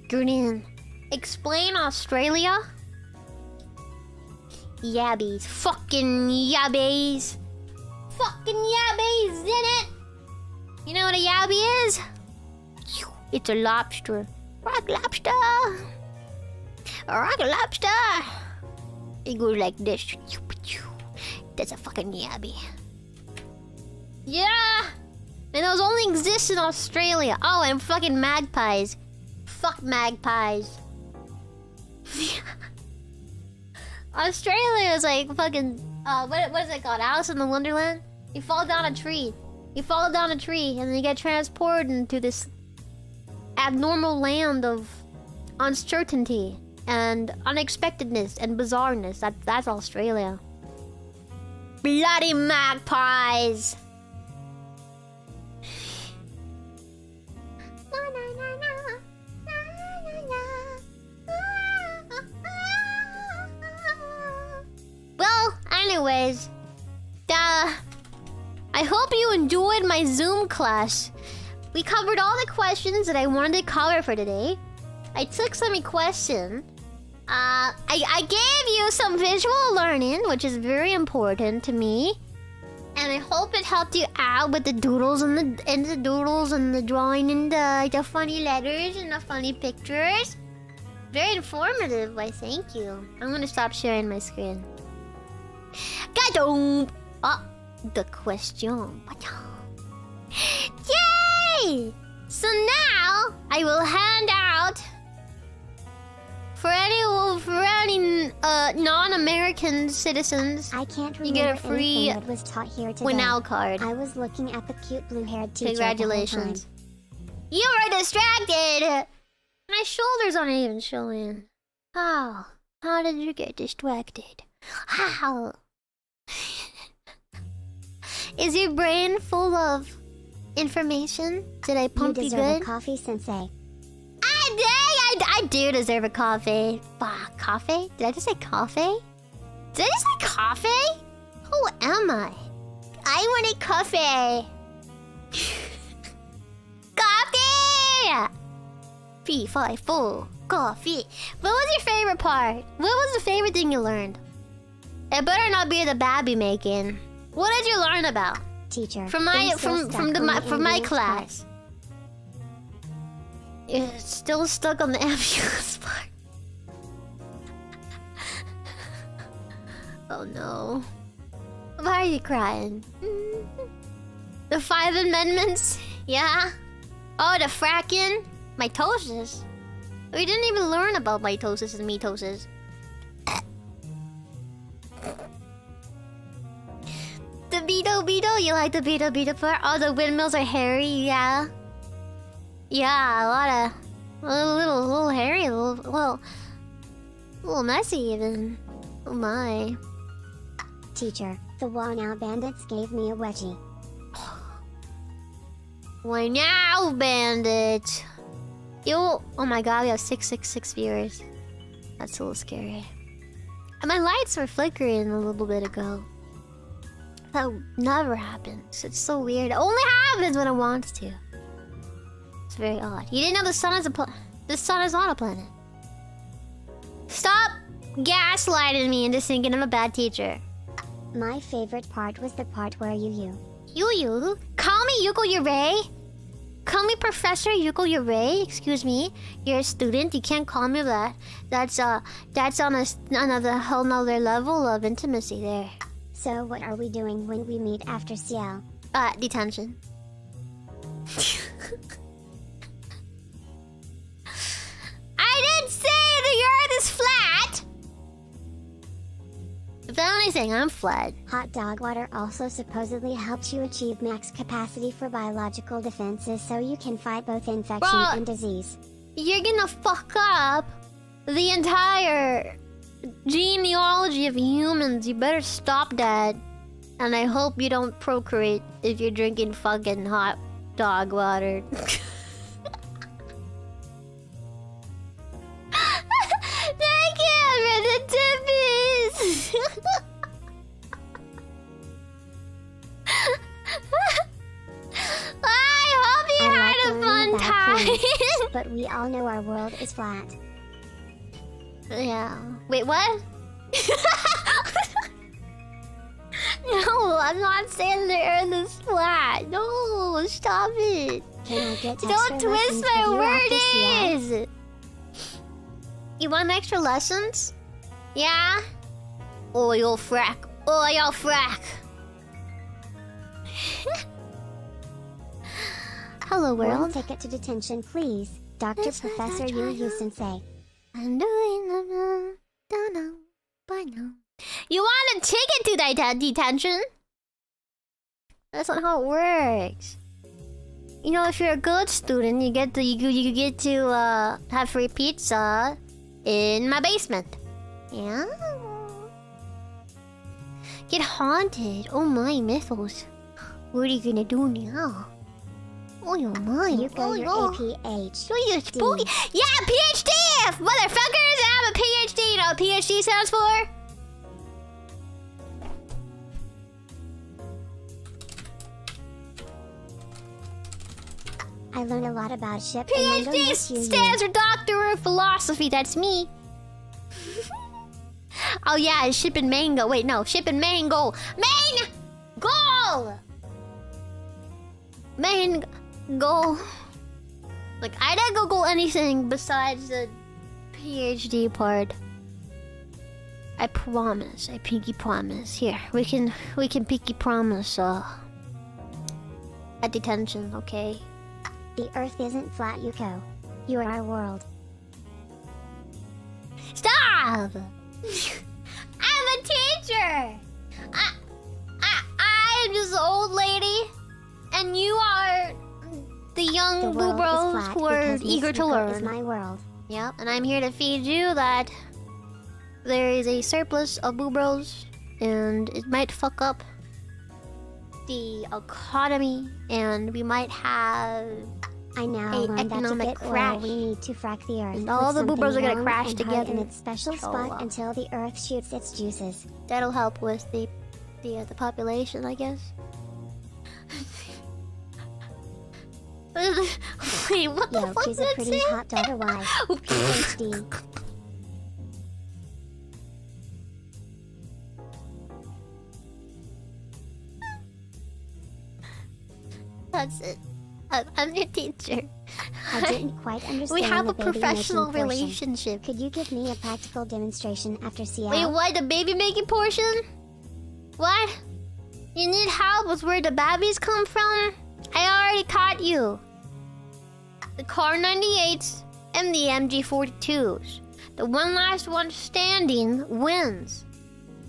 Green. Explain Australia? Yabbies. Fucking yabbies. Fucking yabbies, in it? You know what a yabby is? It's a lobster. Rock lobster. Rock lobster. It goes like this. That's a fucking yabby. Yeah! And those only exist in Australia. Oh, and fucking magpies. Fuck magpies. Australia is like fucking... what is it called? Alice in the Wonderland? You fall down a tree. You fall down a tree and then you get transported into this abnormal land of uncertainty and unexpectedness and bizarreness. That's Australia. Bloody magpies! Well, anyways, I hope you enjoyed my Zoom class. We covered all the questions that I wanted to cover for today. I took some question. I gave you some visual learning, which is very important to me. And I hope it helped you out with the doodles and the drawing and the funny letters and the funny pictures. Very informative, why thank you. I'm gonna stop sharing my screen. Ga-dong! Oh, the question. Yay! So now I will hand out for any non-American citizens. I can't remember you get a free that was taught here today. Winnow card. I was looking at the cute blue-haired teacher. Congratulations. You were distracted. My shoulders aren't even showing. How did you get distracted? How? Is your brain full of information? Did I pump you good? You deserve a coffee, Sensei. I do deserve a coffee. Coffee? Did I just say coffee? Did I just say coffee? Who am I? I want a coffee. Coffee! 3, 5, 4. Coffee. What was your favorite part? What was the favorite thing you learned? It better not be the babby making. What did you learn about? Teacher. From my class. It's still stuck on the ambulance part. Oh no. Why are you crying? The 5 amendments? Yeah? Oh, the fracking? Mitosis? We didn't even learn about mitosis and mitosis. The beetle, you like the beetle part? Oh, the windmills are hairy, yeah. Yeah, a lot of... A little hairy, a little messy even. Oh my. Teacher, the Wanmaru bandits gave me a wedgie. Why now, bandit? Oh my god, we have 666 viewers. That's a little scary. And my lights were flickering a little bit ago. That never happens. It's so weird. It only happens when it wants to. It's very odd. You didn't know the sun is the sun is not a planet. Stop gaslighting me into thinking I'm a bad teacher. My favorite part was the part where you. Call me Yuko Yurei. Call me Professor Yuko Yurei. Excuse me. You're a student. You can't call me that. That's on another whole nother level of intimacy there. So what are we doing when we meet after CL? Detention. I didn't say the earth is flat! If anything, I'm flat. Hot dog water also supposedly helps you achieve max capacity for biological defenses so you can fight both infection and disease. You're gonna fuck up the entire genealogy of humans. You better stop that. And I hope you don't procreate if you're drinking fucking hot dog water. Thank you for the tippies! I hope you had a fun time! But we all know our world is flat. Yeah. Wait, what? No, I'm not saying the earth is flat. No, stop it. Can I get Don't twist my words. You want extra lessons? Yeah? Oh, you'll frack. Oh, you'll frack. Hello, world. One ticket to detention, please. Dr. Professor Yu Sensei. I'm doing the don't know by now. You want a ticket to detention? That's not how it works. You know, if you're a good student, you get to have free pizza in my basement. Yeah. Get haunted. Oh my, mythos. What are you gonna do now? Oh my. Yuko, your APH. Oh, you spooky. Yeah, PhD! Motherfuckers, I have a PhD. You know what PhD stands for? I learned a lot about ship. PhD stands for Doctor of Philosophy. That's me. Oh yeah, it's ship and mango. Wait, no, ship and mango. Mango. Like I didn't Google anything besides the PhD part. I promise. I pinky promise. Here, we can pinky promise. At detention, okay? The Earth isn't flat, Yuko. You are our world. Stop! I'm a teacher. I'm just an old lady, and you are the young blue bros who are eager to learn. Is my world. Yep, and I'm here to feed you that there is a surplus of blue bros, and it might fuck up the economy, and we might have I now learned that to get oil, we need to frack the Earth. And all the boobers are gonna crash together in its special spot until the Earth shoots its juices. That'll help with the population, I guess. Wait, what the Yo, fuck choose did a it pretty say? hot daughter wife. HD. That's it. I'm your teacher. I didn't quite understand We have the a baby professional making portion. relationship. Could you give me a practical demonstration after CL? Wait, what? The baby making portion? What? You need help with where the babies come from? I already taught you. The Car 98s and the MG42s. The one last one standing wins.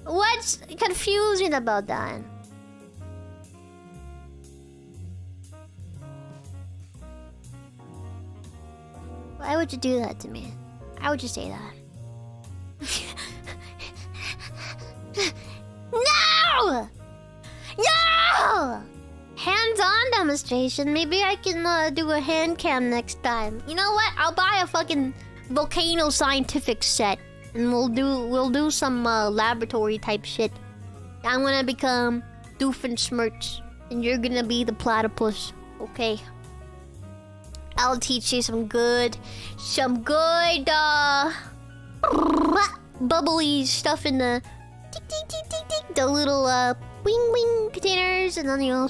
What's confusing about that? Why would you do that to me? Why would you say that? No! No! Hands-on demonstration. Maybe I can do a hand cam next time. You know what? I'll buy a fucking volcano scientific set, and we'll do some laboratory type shit. I'm gonna become Doofenshmirtz, and you're gonna be the platypus. Okay. I'll teach you some good bubbly stuff in the tick, tick, tick, tick, tick, the little wing wing containers, and then you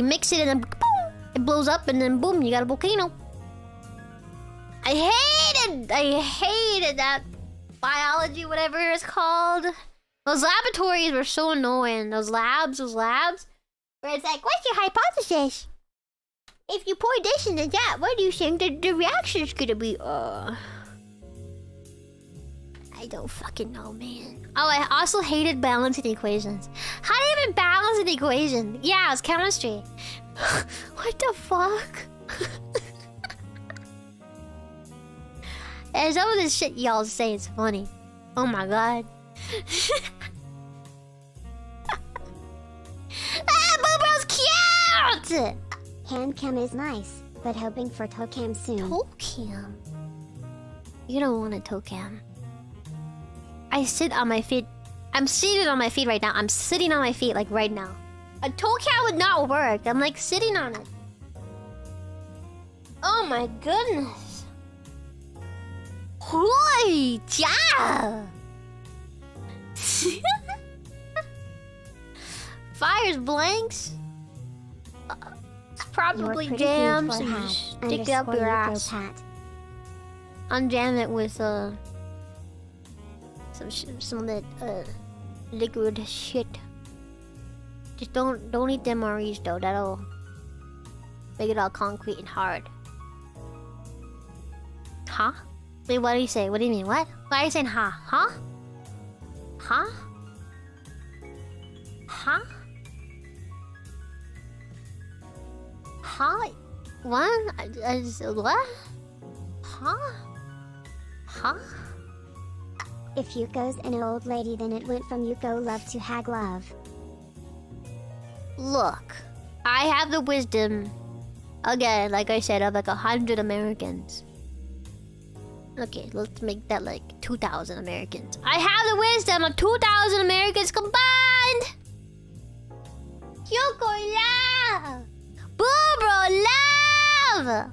mix it and then boom, it blows up, and then boom, you got a volcano. I hated that biology, whatever it's called. Those laboratories were so annoying. Those labs, where it's like, what's your hypothesis? If you pour this into that, what do you think the reaction is gonna be? I don't fucking know, man. Oh, I also hated balancing equations. How do you even balance an equation? Yeah, it's chemistry. What the fuck? And some of this shit y'all say is funny. Oh my god. Boo-Bro's cute! Hand cam is nice, but hoping for toe cam soon. Toe cam? You don't want a toe cam. I sit on my feet. I'm seated on my feet right now. I'm sitting on my feet like right now. A toe cam would not work. I'm like sitting on it. Oh my goodness. Holy yeah. Fires blanks. Probably jam some stick it up your ass. Unjam it with some of that liquid shit. Just don't eat them MREs though. That'll make it all concrete and hard. Huh? Wait, what do you say? What do you mean? What? Why are you saying huh? Huh? Huh? Huh? Huh? What? What? Huh? Huh? If Yuko's an old lady, then it went from Yuko love to hag love. Look, I have the wisdom, again, like I said, of like 100 Americans. Okay, let's make that like 2,000 Americans. I have the wisdom of 2,000 Americans combined! Yuko love! Boo-Bro love!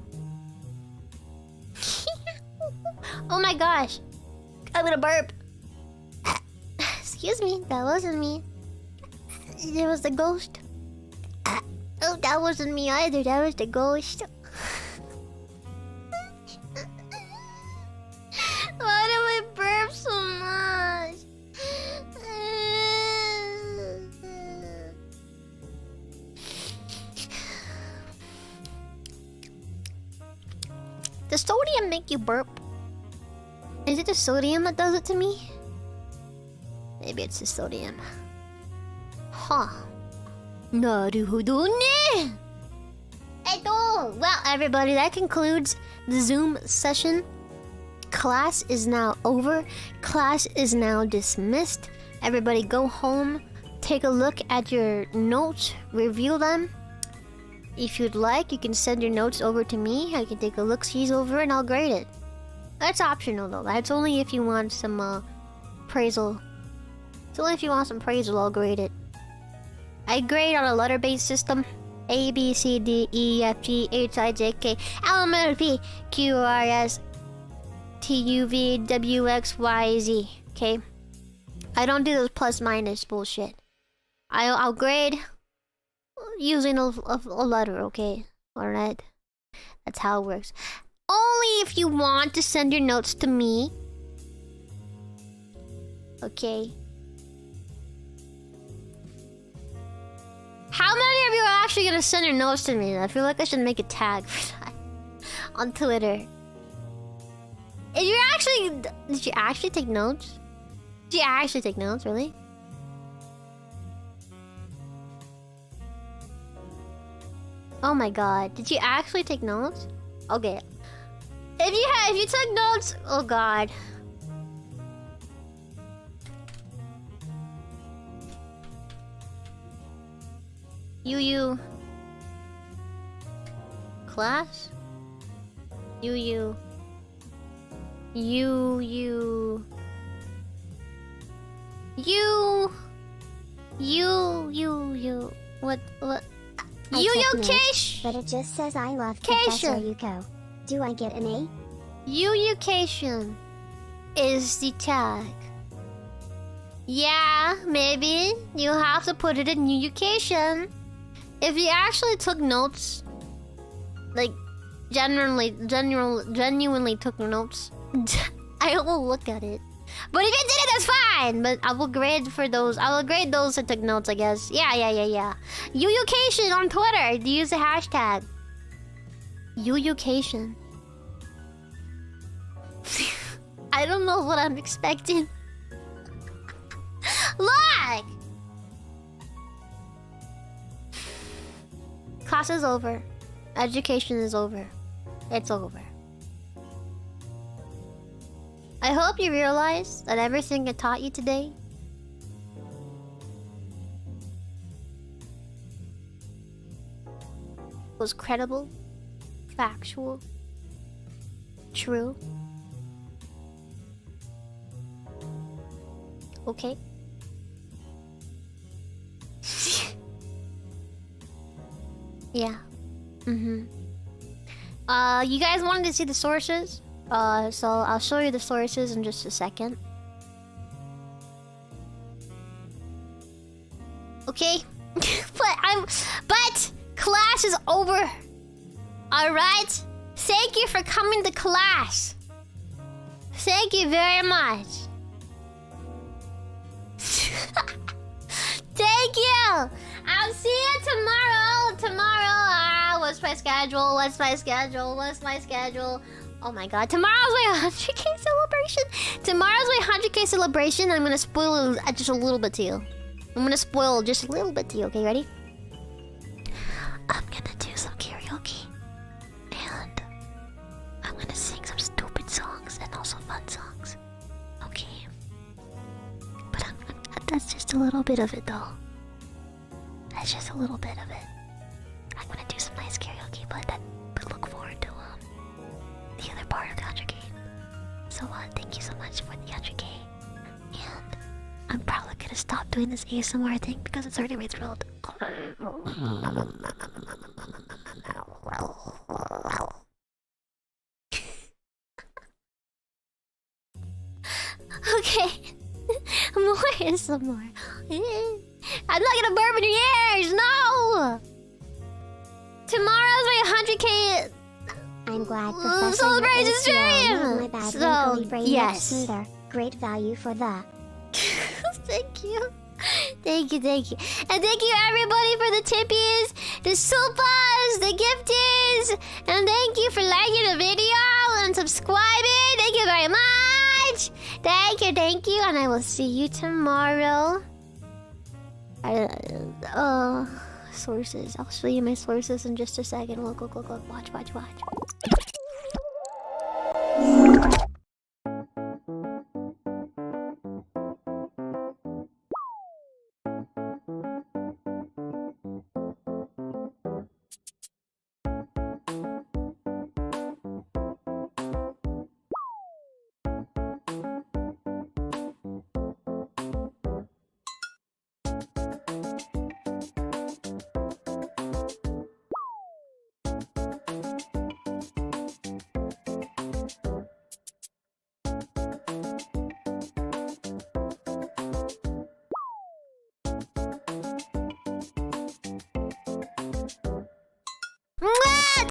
Oh my gosh. I'm gonna burp. Excuse me, that wasn't me. It was the ghost. Oh, that wasn't me either, that was the ghost. Why do I burp so much? Does sodium make you burp? Is it the sodium that does it to me? Maybe it's the sodium. Huh. Naruhodo ne! Well, everybody, that concludes the Zoom session. Class is now over. Class is now dismissed. Everybody go home, take a look at your notes, review them. If you'd like, you can send your notes over to me. I can take a look-sees over and I'll grade it. That's optional though. That's only if you want some appraisal. It's only if you want some appraisal, I'll grade it. I grade on a letter-based system. A, B, C, D, E, F, G, H, I, J, K, L, M, N, O, P, Q, R, S, T, U, V, W, X, Y, Z. Okay? I don't do those plus minus bullshit. I'll grade using a letter, okay? Alright? That's how it works. Only if you want to send your notes to me. Okay? How many of you are actually gonna send your notes to me? I feel like I should make a tag for that on Twitter. Did you actually take notes? Did you actually take notes, really? Oh my god, did you actually take notes? Okay. If you took notes, oh god. You class? You what Yuyocation. But it just says I love Professor Yuko. Do I get an A? Yuyocation is the tag. Yeah, maybe you have to put it in Yuyocation. If you actually took notes, like genuinely took notes, I will look at it. But if you did it, that's fine. But I will grade for those. I will grade those that took notes, I guess. Yeah. Yuyocation on Twitter. Use the hashtag. Yuyocation. I don't know what I'm expecting. Look! Class is over. Education is over. It's over. I hope you realize that everything I taught you today was credible, factual, true. Okay? Yeah. You guys wanted to see the sources? So I'll show you the sources in just a second. Okay? But class is over. Alright? Thank you for coming to class. Thank you very much. Thank you. I'll see you tomorrow. What's my schedule? Oh my god, tomorrow's my 100k celebration. Tomorrow's my 100k celebration. I'm gonna spoil it just a little bit to you. Okay, ready? I'm gonna do some karaoke. And I'm gonna sing some stupid songs and also fun songs. Okay. But that's just a little bit of it though. That's just a little bit of it. I'm gonna do some nice karaoke, but look forward to the other part of the 100k. So thank you so much for the 100k. And I'm probably gonna stop doing this ASMR thing because it's already way thrilled. Okay. More ASMR. I'm not gonna burp in your ears, no! Tomorrow's my 100k I'm glad Professor celebration stream! My bad So, yes. Smoother. Great value for the... Thank you. Thank you. And thank you everybody for the tippies, the supas, the gifties, and thank you for liking the video and subscribing. Thank you very much. Thank you, and I will see you tomorrow. Sources. I'll show you my sources in just a second. Look. Watch.